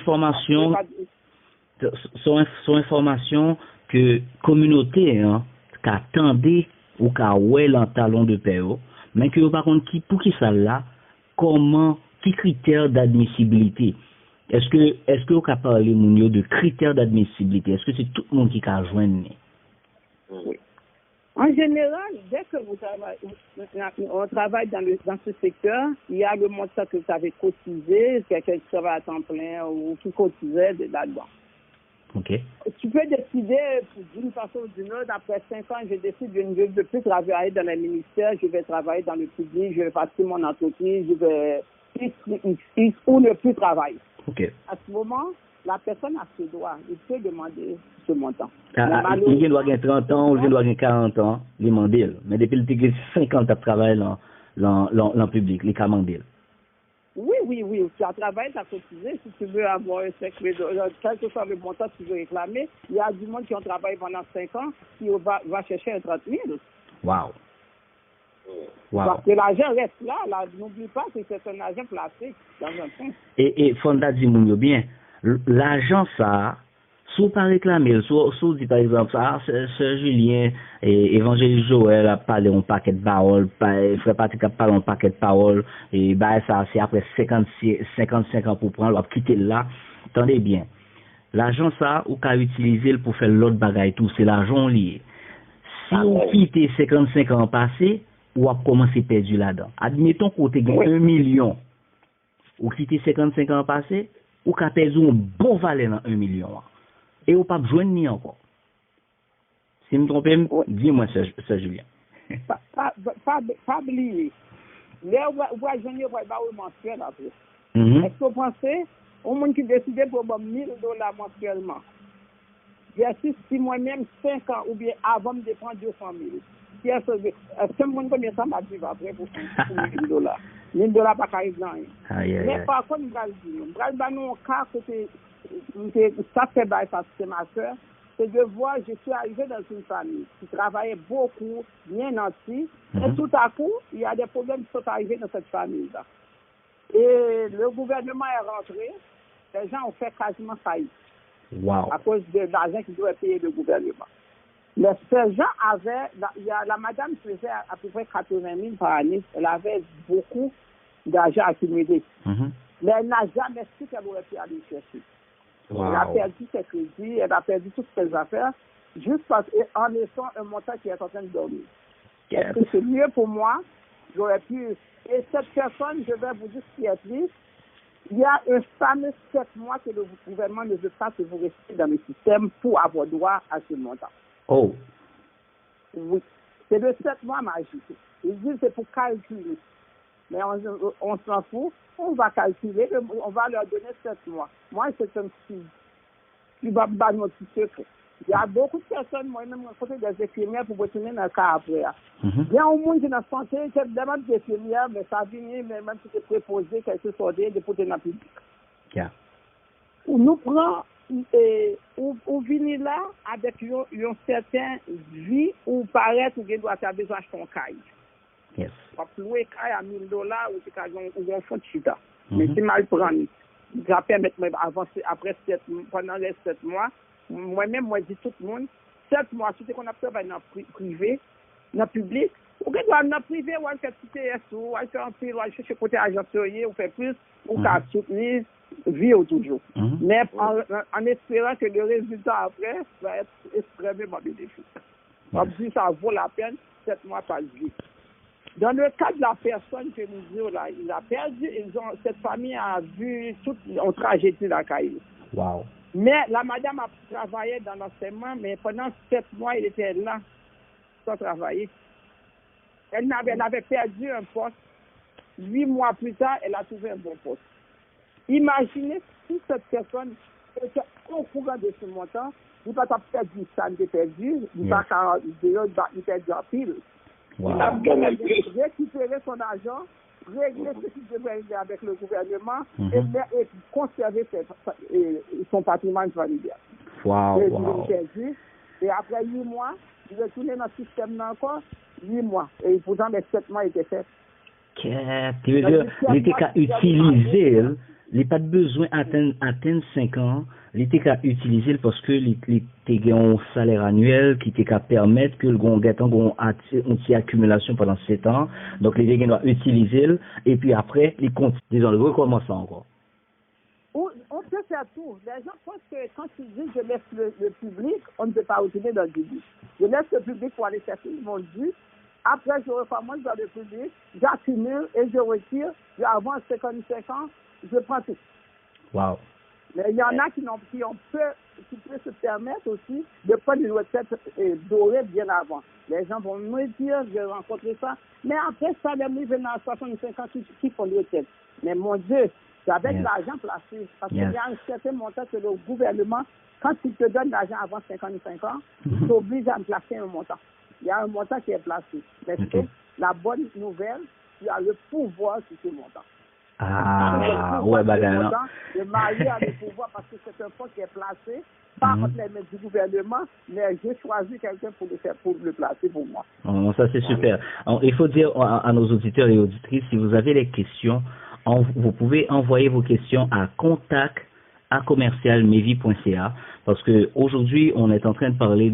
information que communauté qu'attendait ou qu'a ouais l'en talon de paix, mais que par contre pour qui ça là, comment, qui critères d'admissibilité? Est-ce que vous avez parlé de critères d'admissibilité? Est-ce que c'est tout le monde qui a joindre? Oui. En général, dès que on travaille dans ce secteur, il y a le montant que vous avez cotisé, quelqu'un qui travaille à temps plein ou qui cotisait là-dedans. OK. Tu peux décider d'une façon ou d'une autre, après 5 ans, je décide de ne plus travailler dans les ministères, je vais travailler dans le public, je vais passer mon entreprise, je vais ou ne plus travailler. OK. À ce moment, la personne a ses droits. Il peut demander ce montant. Il doit avoir 30 ans ou il doit avoir 40 ans, il demande. Mais depuis le 50 ans de travail dans le public, il demande. Oui. Tu as travaillé, tu as cotisé. Si tu veux avoir un chèque, quel que soit le montant que tu veux réclamer, il y a du monde qui ont travaillé pendant 5 ans qui va chercher un 30 000. Wow. Parce que l'argent reste là. N'oublie pas que c'est un argent placé dans un fonds. Et Fonda dit bien, l'argent ça, si vous pas réclamer, si vous dit par exemple ça, Sœur Julien et Évangéliste Joël a parlé un paquet de paroles, Frère Patrick a parlé un paquet de paroles, et bah ça c'est après 55 ans pour prendre, on va quitter là. Attendez bien, l'argent ça, ou qu'à utiliser pour faire l'autre bagaille tout, c'est l'argent lié. Si vous quittez 55 ans passés, ou à commencer perdu là-dedans. Admettons qu'on te gagne 1 million, ou quitter 55 ans passés, ou qu'à perdu un bon valeur dans 1 million. Et ou pas besoin ni encore. Si je me trompe, dis-moi ça, Julien. Pas oublier. Là, on va gagner le mensuel après. Est-ce que vous pensez, au monde qui décide pour $1,000 mensuellement, versus si moi-même 5 ans ou bien avant de prendre 200 000. Est-ce que le monde combien ça m'a dit après pour $1,000? $1,000 pas qu'à rien. Mais par contre, je vais dire, un cas que ça fait ça, c'est ma soeur, c'est de voir, je suis arrivé dans une famille qui travaillait beaucoup, bien nanti, et tout à coup, il y a des problèmes qui sont arrivés dans cette famille-là. Et le gouvernement est rentré, les gens ont fait quasiment faillite. Wow. À cause de l'argent qu'ils doivent payer le gouvernement. Mais ces gens avaient, la madame faisait à peu près 80 000 par année, elle avait beaucoup d'argent accumulé. Mais elle n'a jamais su qu'elle aurait pu aller chercher. Elle a perdu ses crédits, elle a perdu toutes ses affaires, juste en laissant un montant qui est en train de dormir. Est-ce que c'est mieux pour moi? J'aurais pu... Et cette personne, je vais vous dire ce qui est triste, il y a un fameux 7 mois que le gouvernement ne veut pas que vous restiez dans le système pour avoir droit à ce montant. Oh. Oui. C'est le 7 mois magique. Ils disent que c'est pour calculer. Mais on s'en fout. On va calculer. On va leur donner 7 mois. Moi, c'est un petit... Il va me notre secret. Il y a beaucoup de personnes, moi-même, rencontré des infirmières pour retourner dans le cas après. Il y a un monde qui est dans la santé, qui demande des infirmières, mais ça vient, mais même si c'est préposé, quelque chose de porter dans le public. Yeah. On nous prend, on vient là avec une certaine vie où paraît qu'on doit avoir besoin d'acheter un caille. Yes. On peut louer un caille à $1000 ou un fond de chita. Mais c'est mal prendre. Ça permet de avancer après pendant les 7 mois. Moi-même, moi, je dis tout le monde, 7 mois, si on a travaillé dans le privé, dans le public, ou que dans le privé, ou faire petit TSO, ou faire un prix, ou chercher côté agencier, ou faire plus, ou qu'à soutenir, vivre toujours. Mais en espérant que le résultat après va être extrêmement bénéfique. Comme si ça vaut la peine, 7 mois par vie. Dans le cas de la personne que nous disons là, il a perdu, cette famille a vu toute une tragédie dans la caille. Wow. Mais la madame a travaillé dans l'enseignement, mais pendant 7 mois, elle était là, sans travailler. Elle avait perdu un poste. 8 mois plus tard, elle a trouvé un bon poste. Imaginez si cette personne était au courant de ce montant, il va pas perdu ça, il est perdu, il va perdu en pile. Wow. Il a récupéré son argent, régler ce qui devrait régler avec le gouvernement et conserver son patrimoine familial. Wow. Et après 8 mois, il est retourné dans le système encore, 8 mois. Et pourtant, les 7 mois étaient faits. Tu veux dire, il était qu'à utiliser, il n'a pas de besoin d'atteindre 5 ans, il était qu'à utiliser parce que il était un salaire annuel qui était qu'à permettre que le gon une accumulation pendant 7 ans. Donc, il était doit utiliser et puis après, il continue, disons, le recommencement encore. On peut faire tout. Les gens pensent que quand ils disent je laisse le public, on ne peut pas retourner dans le public. Je laisse le public pour aller chercher mon dû. Après, je recommence dans le public, j'accumule et je retire. J'avance 55 ans, je prends tout. Wow. Mais il y en a qui peuvent se permettre aussi de prendre une retraite dorée bien avant. Les gens vont me dire, j'ai rencontré ça. Mais après, ça, les gens à 65 ans qui font une retraite. Mais mon Dieu, c'est avec l'argent placé. Parce qu'il y a un certain montant que le gouvernement, quand il te donne l'argent avant 55 ans, il t'oblige à me placer un montant. Il y a un montant qui est placé. Mais la bonne nouvelle, tu as le pouvoir sur ce montant. Ouais, le mari a le pouvoir parce que c'est un fonds qui est placé, pas entre les mains du gouvernement, mais j'ai choisi quelqu'un pour le placer pour moi. Ça, c'est super. Il faut dire à nos auditeurs et auditrices, si vous avez des questions, vous pouvez envoyer vos questions à contact@commercialmevi.ca parce que aujourd'hui on est en train de parler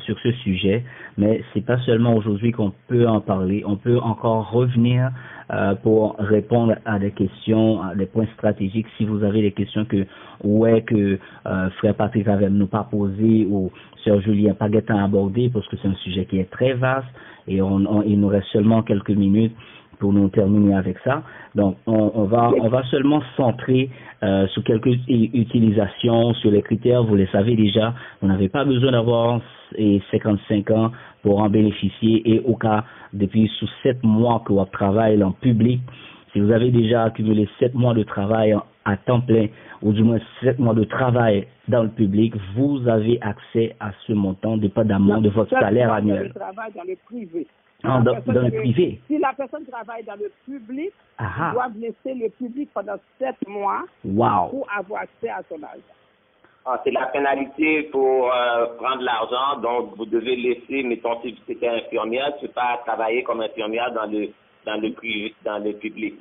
sur ce sujet, mais c'est pas seulement aujourd'hui qu'on peut en parler, on peut encore revenir pour répondre à des questions, à des points stratégiques. Si vous avez des questions que frère Patrick avait nous pas posé ou sœur Julien pas abordé parce que c'est un sujet qui est très vaste et il nous reste seulement quelques minutes pour nous terminer avec ça. Donc, on va seulement se centrer sur quelques utilisations, sur les critères. Vous les savez déjà. Vous n'avez pas besoin d'avoir 55 ans pour en bénéficier. Et au cas, depuis sous 7 mois que vous travaillez en public, si vous avez déjà accumulé 7 mois de travail à temps plein, ou du moins 7 mois de travail dans le public, vous avez accès à ce montant dépendamment de votre salaire annuel. Je travaille dans le privé. Dans le privé. Si la personne travaille dans le public, ils doivent laisser le public pendant 7 mois pour avoir accès à son argent. C'est la pénalité pour prendre l'argent, donc vous devez laisser, mettons si vous étiez infirmière, tu ne peux pas travailler comme infirmière dans le privé, dans le public.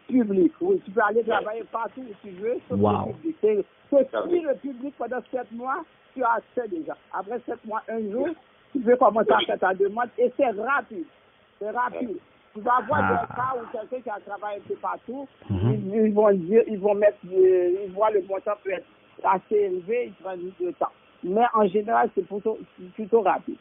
Public, oui, tu peux aller travailler partout où tu veux, sauf le public. Si le public pendant 7 mois, tu as accès déjà. Après 7 mois, un jour, tu peux commencer à faire ta demande et c'est rapide. C'est rapide. Tu vas avoir des cas où quelqu'un qui a travaillé un peu partout, ils vont dire, ils voient le montant peut être assez élevé, il prend plus de temps. Mais en général, c'est plutôt rapide.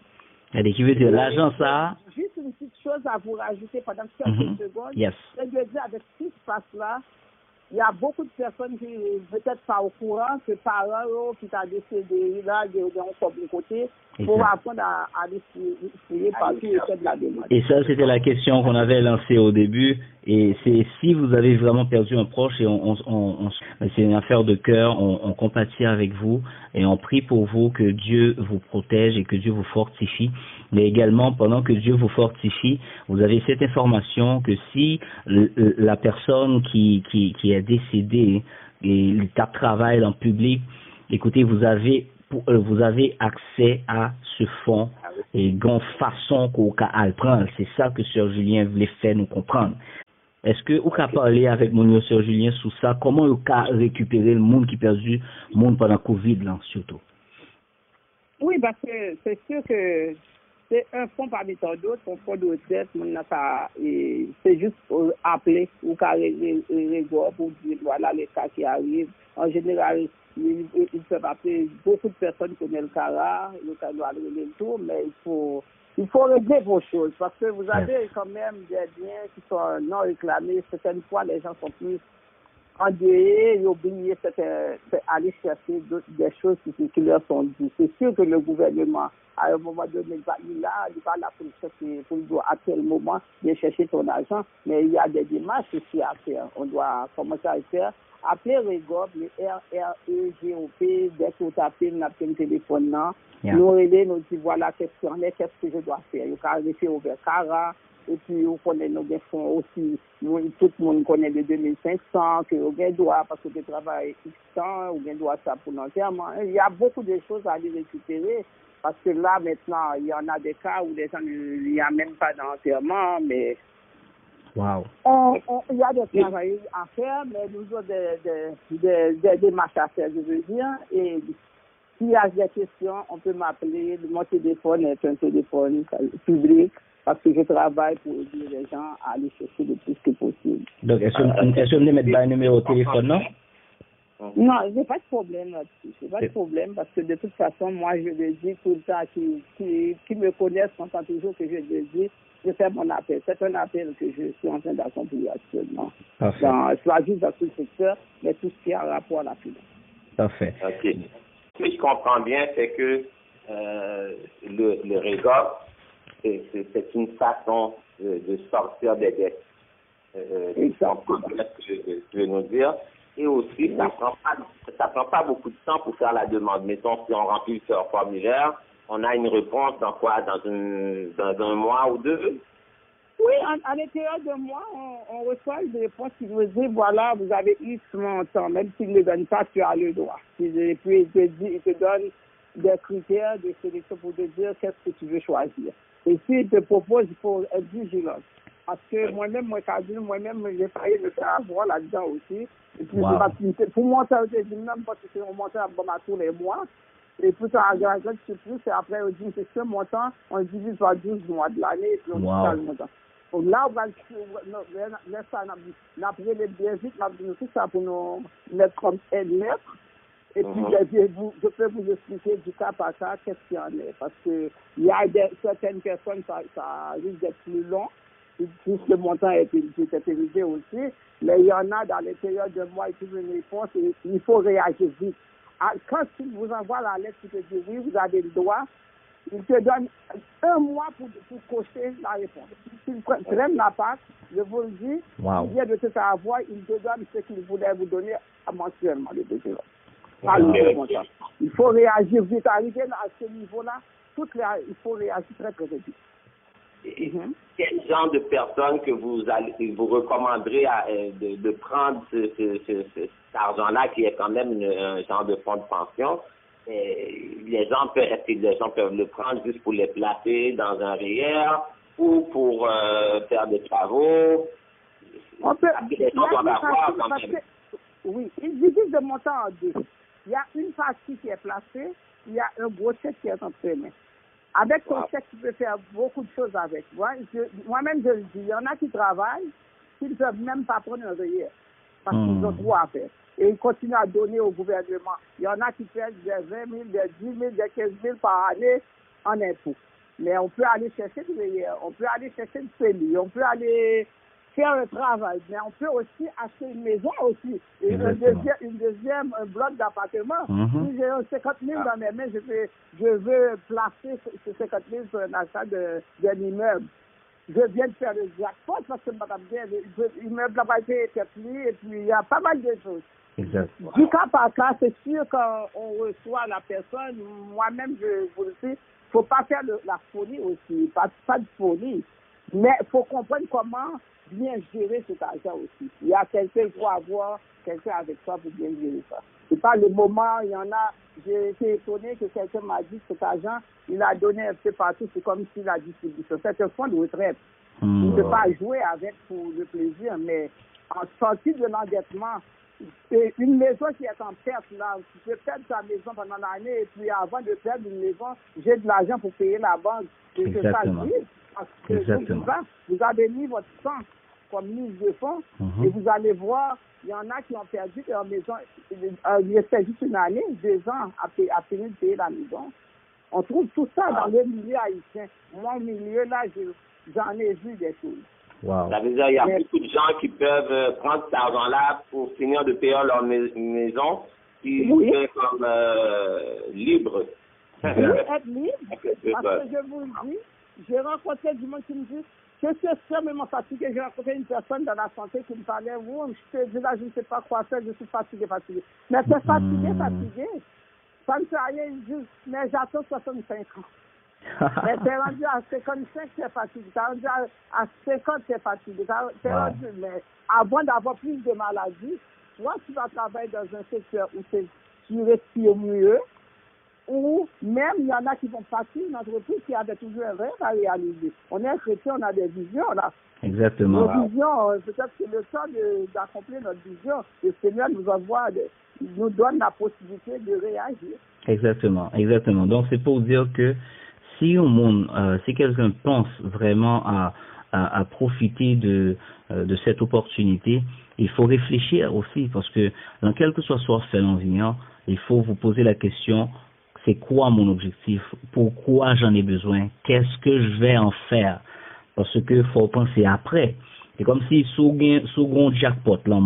Et qui veut dire l'agent ça? Juste une petite chose à vous rajouter pendant quelques secondes. Yes. Je veux dire, avec ce qui se passe là, il y a beaucoup de personnes qui peut-être pas au courant que parents qui t'a décédé là, ils ont comme côté pour apprendre à aller fouiller partout et faire de la demande. Et ça, c'était la question qu'on avait lancée au début. Et c'est si vous avez vraiment perdu un proche, et c'est une affaire de cœur, on compatit avec vous et on prie pour vous que Dieu vous protège et que Dieu vous fortifie. Mais également, pendant que Dieu vous fortifie, vous avez cette information que si la personne qui est décédée et travaille en public, écoutez, vous avez accès à ce fonds et une façon qu'on peut le prendre. C'est ça que Sœur Julien voulait faire nous comprendre. Est-ce que vous pouvez parler avec mon Sœur Julien sur ça? Comment vous pouvez récupérer le monde qui a perdu le monde pendant Covid là, surtout? Oui, parce que c'est sûr que c'est un fonds parmi tant d'autres, un fonds de retraite, c'est juste pour appeler ou carrer pour dire voilà les cas qui arrivent. En général, ils peuvent appeler, beaucoup de personnes connaissent le cas, le cas doit aller le tour, mais il faut régler vos choses parce que vous avez quand même des biens qui sont non réclamés. Certaines fois, les gens sont plus endeuillés et oubliés aller chercher des choses qui leur sont dites. C'est sûr que le gouvernement, à un moment donné, il va là pour chercher, à quel moment bien chercher ton argent, mais il y a des démarches aussi à faire. On doit commencer à le faire. Appelez REGOP, le REGOP, dès que vous tapez le téléphone, nous relais, nous dit voilà qu'est-ce que je dois faire. Il faut aller au Cara, et puis vous connaissez nos fonds aussi. Tout le monde connaît les 2500, que vous avez droit parce que vous travaillez X temps, vous avez droit ça pour l'enterrement. Il y a beaucoup de choses à aller récupérer. Parce que là, maintenant, il y en a des cas où les gens, il n'y a même pas d'enterrement, mais wow. Il y a des travail à faire, mais nous avons des démarches à faire, je veux dire. Et s'il y a des questions, on peut m'appeler. Mon téléphone est un téléphone public parce que je travaille pour aider les gens à aller chercher le plus que possible. Donc, est-ce que vous mettez un numéro de téléphone, non? Non, je n'ai pas de problème là-dessus. Je n'ai pas de problème parce que de toute façon, moi, je le dis tout le temps, qui me connaissent, entendent toujours que je le dis. Je fais mon appel. C'est un appel que je suis en train d'accomplir actuellement. Soit juste dans tout le secteur, mais tout ce qui a rapport à la finance. Parfait. OK. Ce que je comprends bien, c'est que le REGOP, c'est une façon de sortir des dettes. Exactement. Ce que je veux nous dire. Et aussi, ça prend pas beaucoup de temps pour faire la demande. Mettons, si on remplit ce formulaire, on a une réponse dans un mois ou deux. Oui, à l'intérieur de mois, on reçoit une réponse qui nous dit, voilà, vous avez eu ce montant, même s'il ne le donne pas, tu as le droit. Et puis, il te donne des critères de sélection pour te dire qu'est-ce que tu veux choisir. Et s'il te propose, il faut être vigilant. Parce que moi-même, j'ai failli me faire avoir là-dedans aussi. Et puis, pour monter, je dis même parce que on monte à tous les mois. Et puis, ça agrège plus, et après, on dit, c'est ce montant, on le divise par 12 mois de l'année, et puis on dit ça le montant. Donc là, on va le bien vite, tout ça pour nous mettre comme lettre. Et puis, je peux vous expliquer du cas par cas qu'est-ce qu'il y en est. Parce que il y a certaines personnes, ça risque d'être plus long. Puisque le montant est élevé aussi, mais il y en a dans l'intérieur de moi qui trouve une réponse et il faut réagir vite. Quand il vous envoie la lettre qui te dit oui, vous avez le droit, il te donne un mois pour cocher la réponse. S'il prenne la part, je vous le dis, il vient de te avoir, il te donne ce qu'il voulait vous donner mensuellement, le DG. Il faut réagir vite. Arriver à ce niveau-là, il faut réagir très très vite. Quel genre de personnes que vous recommanderez de prendre cet argent-là qui est quand même un genre de fonds de pension? Les gens peuvent le prendre juste pour les placer dans un REER ou pour faire des travaux. Les gens doivent avoir quand même. Oui, ils divisent le montant en deux. Il y a une partie qui est placée, il y a un gros chèque qui est entraîné. Avec ton chèque, tu peux faire beaucoup de choses avec. Moi-même, je le dis, il y en a qui travaillent, qui ne peuvent même pas prendre un REER parce qu'ils ont droit à faire. et ils continuent à donner au gouvernement. Il y en a qui perdent des 20 000, des 10 000, des 15 000 par année en impôts. Mais on peut aller chercher du meilleur, on peut aller chercher du CELI, on peut aller faire un travail, mais on peut aussi acheter une maison aussi, et un bloc d'appartement. Si j'ai 50 000 dans mes mains, je veux placer ces 50 000 sur un achat d'un immeuble. Je viens de faire le jackpot parce que l'immeuble n'a pas été établi, et puis il y a pas mal de choses. Exactement. Du cas par cas, c'est sûr qu'on reçoit la personne, moi-même je vous le dis, il ne faut pas faire la folie aussi, pas de folie, mais il faut comprendre comment bien gérer cet argent aussi. Il y a quelqu'un, il faut avoir quelqu'un avec toi pour bien gérer ça. C'est pas le moment, il y en a, j'ai été étonné que quelqu'un m'a dit que cet argent, il a donné un peu partout, c'est comme s'il a distribué. C'est un fonds de retraite. Il ne peut pas jouer avec pour le plaisir, mais en sortie de l'endettement, c'est une maison qui est en perte, là, tu peux perdre ta maison pendant l'année, et puis avant de perdre une maison, j'ai de l'argent pour payer la banque. Et c'est ça que je dis, parce que vous avez mis votre sang comme mise de fonds, et vous allez voir, il y en a qui ont perdu leur maison, il fait juste une année, 2 ans à finir de payer la maison. On trouve tout ça dans le milieu haïtien. Moi, au milieu, là, j'en ai vu des choses. Wow. Ça veut dire qu'il y a beaucoup de gens qui peuvent prendre cet argent-là pour finir de payer leur maison, qui sont comme libres. Oui, être libre, parce que je vous le dis, j'ai rencontré du monde qui me dit, je suis extrêmement fatigué. J'ai rencontré une personne dans la santé qui me parlait, je te dis là, je ne sais pas quoi faire, je suis fatigué. Mais c'est fatigué. Ça ne fait rien, ils disent, mais j'attends 65 ans. Mais t'es rendu à 55, c'est fatigué. T'es rendu à 50, c'est fatigué. T'es rendu, mais avant d'avoir plus de maladies, soit tu vas travailler dans un secteur où tu respires mieux, ou même il y en a qui vont partir une entreprise qui avait toujours un rêve à réaliser. On est chrétien, on a des visions là. Exactement. Nos visions, peut-être que le temps d'accomplir notre vision, le Seigneur nous donne la possibilité de réagir. Exactement. Donc c'est pour dire que si si quelqu'un pense vraiment à profiter de cette opportunité, il faut réfléchir aussi, parce que dans quel que soit fait l'environnement, il faut vous poser la question: c'est quoi mon objectif? Pourquoi j'en ai besoin? Qu'est-ce que je vais en faire? Parce que faut penser après. C'est comme si sous un jackpot là,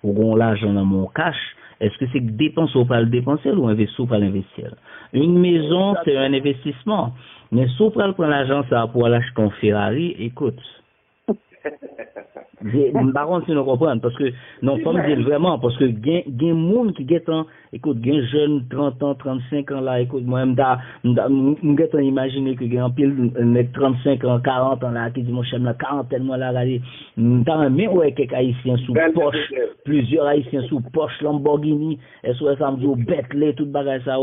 ou l'argent dans mon cash, est-ce que c'est dépenser ou pas le dépenser, ou investir ou pas l'investir? Une maison, c'est un investissement. Mais si on prend l'argent ça pour aller acheter un Ferrari, écoute. Par contre, si nous comprenons, parce que, non, faut me dire vraiment, parce que, il y a des gens qui sont, écoute, il y a des jeunes, 30 ans, 35 ans là, écoute, moi, je imaginer que il y a un pile, 35 ans, 40 ans là, qui dit, mon cher, la quarantaine, moi là, regardez, mais ouais, quelques haïtiens sous poche, plusieurs haïtiens sous poche, Lamborghini, SOS Amzo, Bentley, tout bagage ça,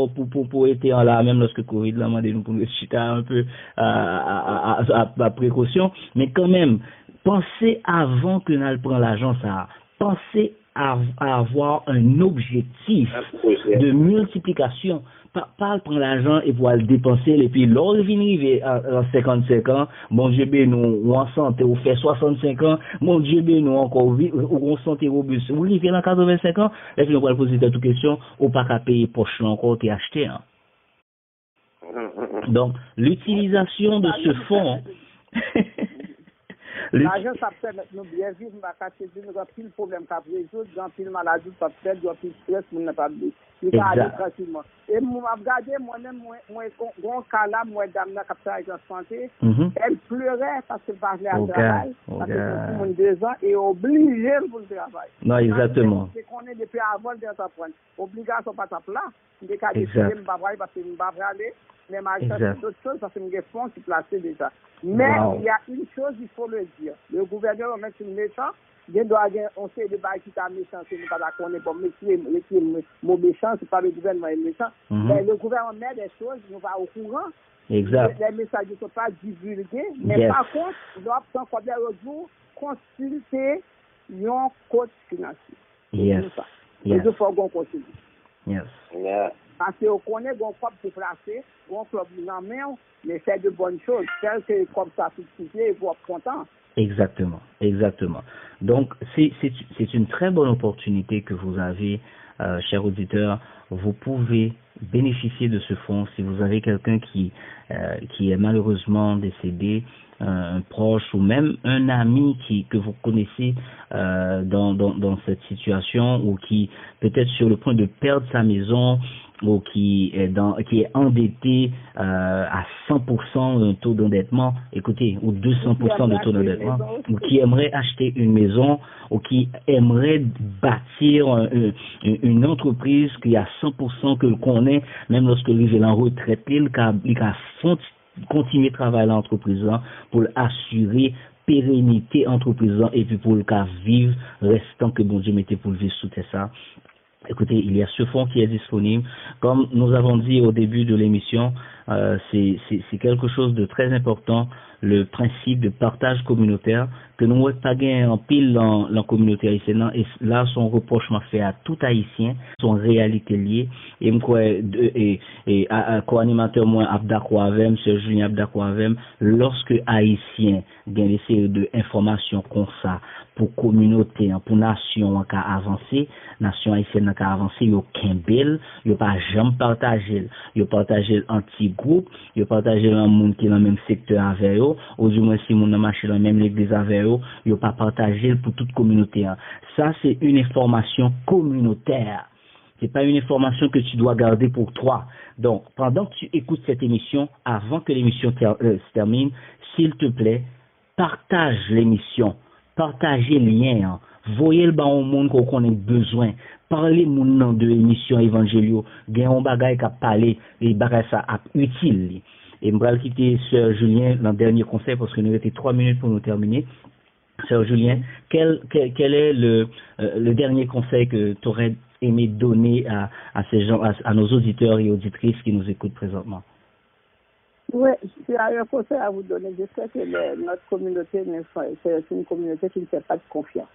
pour être en là, même lorsque Covid, là, nous pour nous chuter un peu, à précaution, mais quand même, pensez avant que nous prenions l'argent, ça. Pensez à avoir un objectif de multiplication. Pas prendre l'argent et pouvoir le dépenser, et puis l'on vient à 55 ans, mon Dieu, nous, ou en santé, ou fait 65 ans, mon Dieu, nous, encore, ou en santé robuste. Vous vivez dans 85 ans, et puis on va poser toute question, ou pas qu'à payer poche encore et acheter. Hein. Donc, l'utilisation de ce fonds, l'argent, ça permet de nous bien vivre, nous avons plus de problèmes qu'à résoudre, nous avons plus de maladies, nous avons plus de stress, nous n'avons pas de nous allons aller tranquillement. Et moi, regardez, moi-même, mon cas là, moi, dame, qui a en santé, elle pleurait parce qu'elle parlait à travail, parce que tout 2 ans, et obligée pour le travail. Non, exactement. C'est qu'on est depuis avant d'entreprendre. Obligation pas ta place. Je ne pas décider, je ne vais pas parce que je ne vais pas aller. Mais ma chance, d'autres choses, parce que mes fonds sont placés déjà. Mais il y a une chose, il faut le dire. Le gouvernement met une méchant. On sait des bails qui sont méchants, c'est nous pas d'accord, on est bon, mon méchant, c'est pas le gouvernement est méchant. Mais le gouvernement met des choses, nous va au courant. Exact. Les messages ne sont pas divulgués. Mais par contre, il doit prendre combien de jours consulter un coach financier. Yes. Il faut qu'on consulte. Yes. Parce qu'on connaît qu'on club pour placer, on club en main, mais fait de bonnes choses. Tel que comme ça, tout de suite, il faut être content. Exactement, exactement. Donc, c'est une très bonne opportunité que vous avez, chers auditeurs. Vous pouvez bénéficier de ce fonds si vous avez quelqu'un qui est malheureusement décédé, un proche ou même un ami que vous connaissez dans cette situation, ou qui peut-être sur le point de perdre sa maison, ou qui est endetté à 100% d'un taux d'endettement, écoutez, ou 200% de taux d'endettement, ou qui aimerait acheter une maison, ou qui aimerait bâtir une entreprise qui a 100% que le connaît, même lorsque lui est en retraite, il a continuer à travailler dans l'entreprise pour assurer pérennité entreprise et puis pour le cas vivre restant que bon Dieu mettait pour vivre sous ça. Écoutez, il y a ce fonds qui est disponible. Comme nous avons dit au début de l'émission, c'est quelque chose de très important, le principe de partage communautaire, que nous n'avons pas gagné en pile dans la communauté haïtienne, et là, son reproche m'a fait à tout haïtien, son réalité liée, et à co-animateur moi, Abdako Avem, M. Julien Abdako Avem, lorsque haïtien gagne des séries de informations comme ça, pour communauté, pour nation qui a avancé, nation haïtienne qui a avancé, yo kembel, yo pas jamais partagé, yo partagé anti-groupe, yo partagé un monde qui est dans le même secteur avec eux, ou du moins si moun nan marché dans même l'église avec eux, yo pas partagé pour toute communauté. Ça c'est une information communautaire. C'est pas une information que tu dois garder pour toi. Donc, pendant que tu écoutes cette émission, avant que l'émission se termine, s'il te plaît, partage l'émission. Partagez le lien, voyez le bas au monde qu'on a besoin, parlez mon de l'émission Évangélio, gagne un bagage qui a parlé, les bagages ça utile. Et je vais quitter Sœur Julien dans le dernier conseil parce que nous avons 3 minutes pour nous terminer. Sœur Julien, quel est le dernier conseil que tu aurais aimé donner à ces gens, à nos auditeurs et auditrices qui nous écoutent présentement? Oui, j'ai un conseil à vous donner. Je sais que notre communauté, c'est une communauté qui ne fait pas de confiance.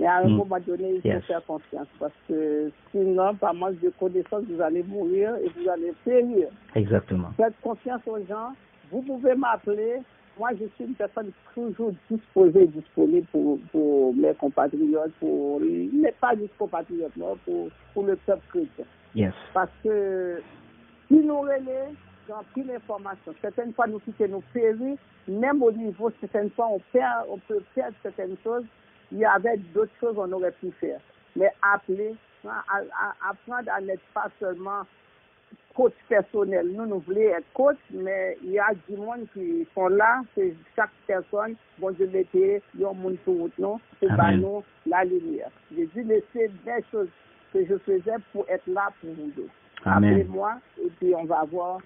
Mais à un moment donné, il faut faire confiance. Parce que sinon, par manque de connaissances, vous allez mourir et vous allez périr. Exactement. Faites confiance aux gens. Vous pouvez m'appeler. Moi, je suis une personne toujours disposée, disponible pour mes compatriotes, mais pas juste compatriotes, non, pour le peuple chrétien. Yes. Parce que si nous relais, dans plus d'informations. Certaines fois, nous quittons nos péris, même au niveau, certaines fois, on peut perdre certaines choses. Il y avait d'autres choses qu'on aurait pu faire. Mais appeler, apprendre à n'être pas seulement coach personnel. Nous voulons être coach, mais il y a du monde qui sont là, c'est chaque personne, bon, je mettais, il y a un monde pour nous, c'est pas nous, la lumière. J'ai dû laisser des choses que je faisais pour être là pour vous deux. Appelez-moi, et puis on va voir.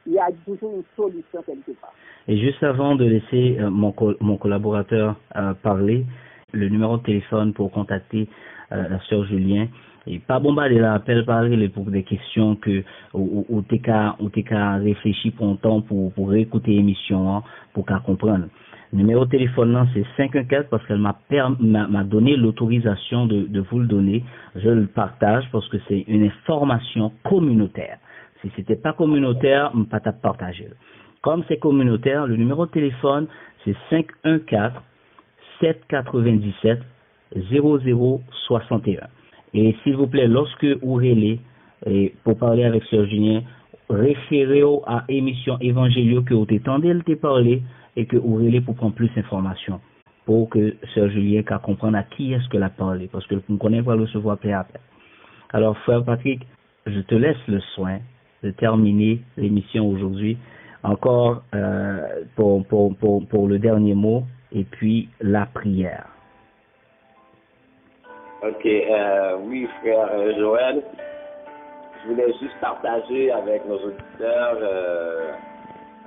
Il y a toujours une solution quelque part. Et juste avant de laisser mon collaborateur parler, le numéro de téléphone pour contacter la sœur Julien, et pas bombarder l'appel, parler pour des questions que ou t'es qu'à réfléchir pour un temps pour réécouter l'émission pour qu'à comprendre. Le numéro de téléphone c'est 514 parce qu'elle m'a donné l'autorisation de vous le donner. Je le partage parce que c'est une information communautaire. Si c'était pas communautaire, on ne peut pas partager. Comme c'est communautaire, le numéro de téléphone, c'est 514-797-0061. Et s'il vous plaît, lorsque vous relez, pour parler avec Sœur Julien, référez-vous à l'émission Évangélio que vous t'étendez de parler et que vous relez pour prendre plus d'informations. Pour que Sœur Julien puisse comprendre à qui est-ce qu'elle a parlé. Parce que vous connaissez pas recevoir après après. Alors, frère Patrick, je te laisse le soin de terminer l'émission aujourd'hui. Encore pour le dernier mot et puis la prière. Ok, oui frère Joël, je voulais juste partager avec nos auditeurs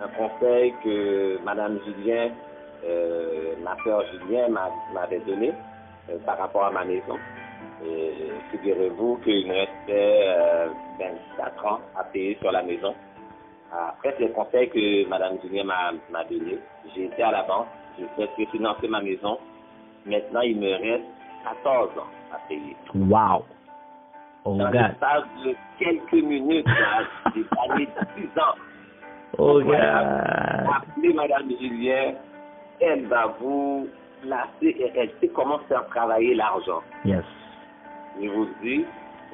un conseil que Madame Julien, ma sœur Julien m'avait donné par rapport à ma maison. Et figurez-vous qu'il me restait 24 ans à payer sur la maison. Après, c'est le conseil que Mme Julien m'a donné. J'ai été à la banque, j'ai fait financer ma maison. Maintenant, il me reste 14 ans à payer. Wow! Oh, dans l'espace de quelques minutes, j'ai gagné 10 ans. Oh, voilà. Appelez Mme Julien, elle va vous placer et elle sait comment faire travailler l'argent. Yes. Je vous dis,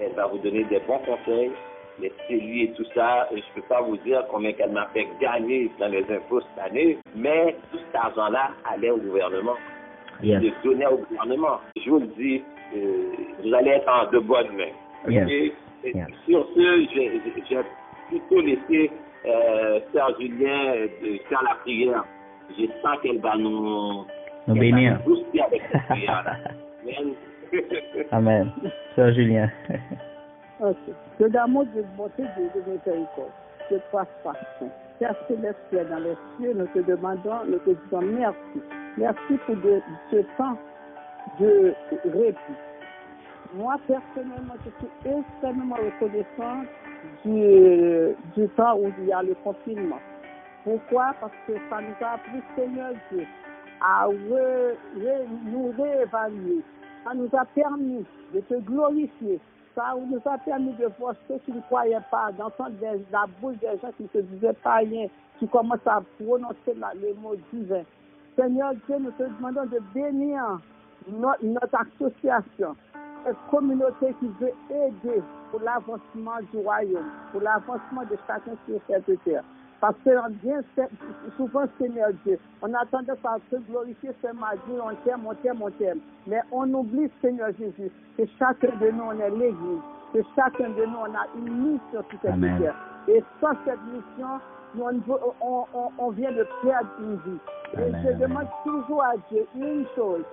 elle va vous donner des bons conseils, les CELI et tout ça. Et je ne peux pas vous dire combien qu'elle m'a fait gagner dans les impôts cette année, mais tout cet argent-là allait au gouvernement. Yes. Je donnais au gouvernement. Je vous le dis, vous allez être en de bonnes mains. Yes. Okay? Yes. Sur ce, j'ai plutôt laissé Sœur Julien faire la prière. Je sens qu'elle va nous bénir. booster avec cette prière. Amen. Amen. Sœur Julien. Ok. Que d'amour, de bonté, de miséricorde, de croissance. Père céleste dans les cieux, nous te demandons, nous te disons merci. Merci pour ce temps de répit. Moi, personnellement, je suis extrêmement reconnaissante du temps où il y a le confinement. Pourquoi? Parce que ça nous a appris, Seigneur Dieu, à nous réévaluer. Ça nous a permis de te glorifier. Ça nous a permis de voir ceux qui ne croyaient pas, d'entendre la bouche des gens qui ne se disaient pas rien, qui commencent à prononcer les mots divins. Seigneur Dieu, nous te demandons de bénir notre association, cette communauté qui veut aider pour l'avancement du royaume, pour l'avancement de chacun sur cette terre. Parce que bien souvent, Seigneur Dieu, on a tendance à se glorifier ce mardi, on t'aime. Mais on oublie, Seigneur Jésus, que chacun de nous, on est l'Église, que chacun de nous, on a une mission sur cette terre. Et sans cette mission, on vient de perdre une vie. Et je demande toujours à Dieu une chose,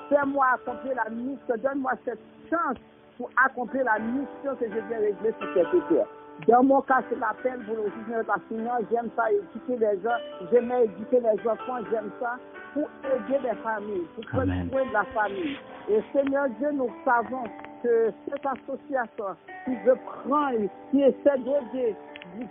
fais-moi accomplir la mission, donne-moi cette chance pour accomplir la mission que je viens régler sur cette terre. Dans mon cas, c'est l'appel pour le jugement passionnant. J'aime ça, éduquer les gens. J'aime éduquer les enfants. J'aime ça pour aider les familles, pour prendre soin de la famille. Et Seigneur Dieu, nous savons que cette association qui veut prendre, qui essaie d'aider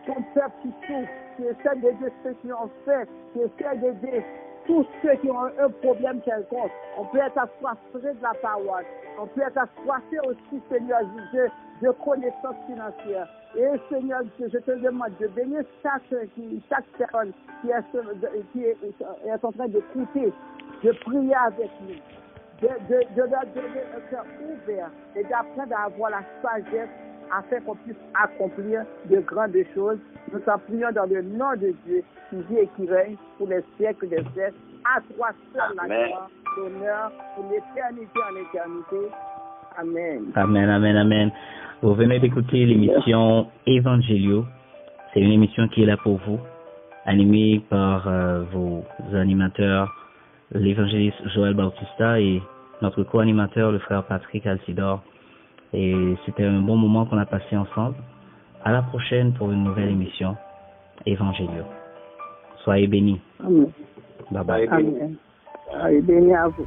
ton peuple qui souffre, qui essaie d'aider ceux qui ont fait, qui essaie d'aider tous ceux qui ont un problème quelconque. On peut être assoiffé de la parole. On peut être assoiffé aussi, Seigneur Dieu, de connaissances financières. Et Seigneur Dieu, je te demande de bénir chaque personne qui est en train d'écouter, de prier avec nous, de leur donner un cœur ouvert et d'apprendre à avoir la sagesse afin qu'on puisse accomplir de grandes choses. Nous t'en prions dans le nom de Dieu qui vit et qui règne pour les siècles des siècles. À toi seul la gloire, l'honneur, pour l'éternité en éternité. Amen. Amen, amen, amen. Vous venez d'écouter l'émission Evangelio. C'est une émission qui est là pour vous, animée par vos animateurs, l'évangéliste Joël Bautista et notre co-animateur, le frère Patrick Alcidor. Et c'était un bon moment qu'on a passé ensemble. À la prochaine pour une nouvelle émission Evangelio. Soyez bénis. Amen. Bye bye. Amen. Soyez bénis à vous.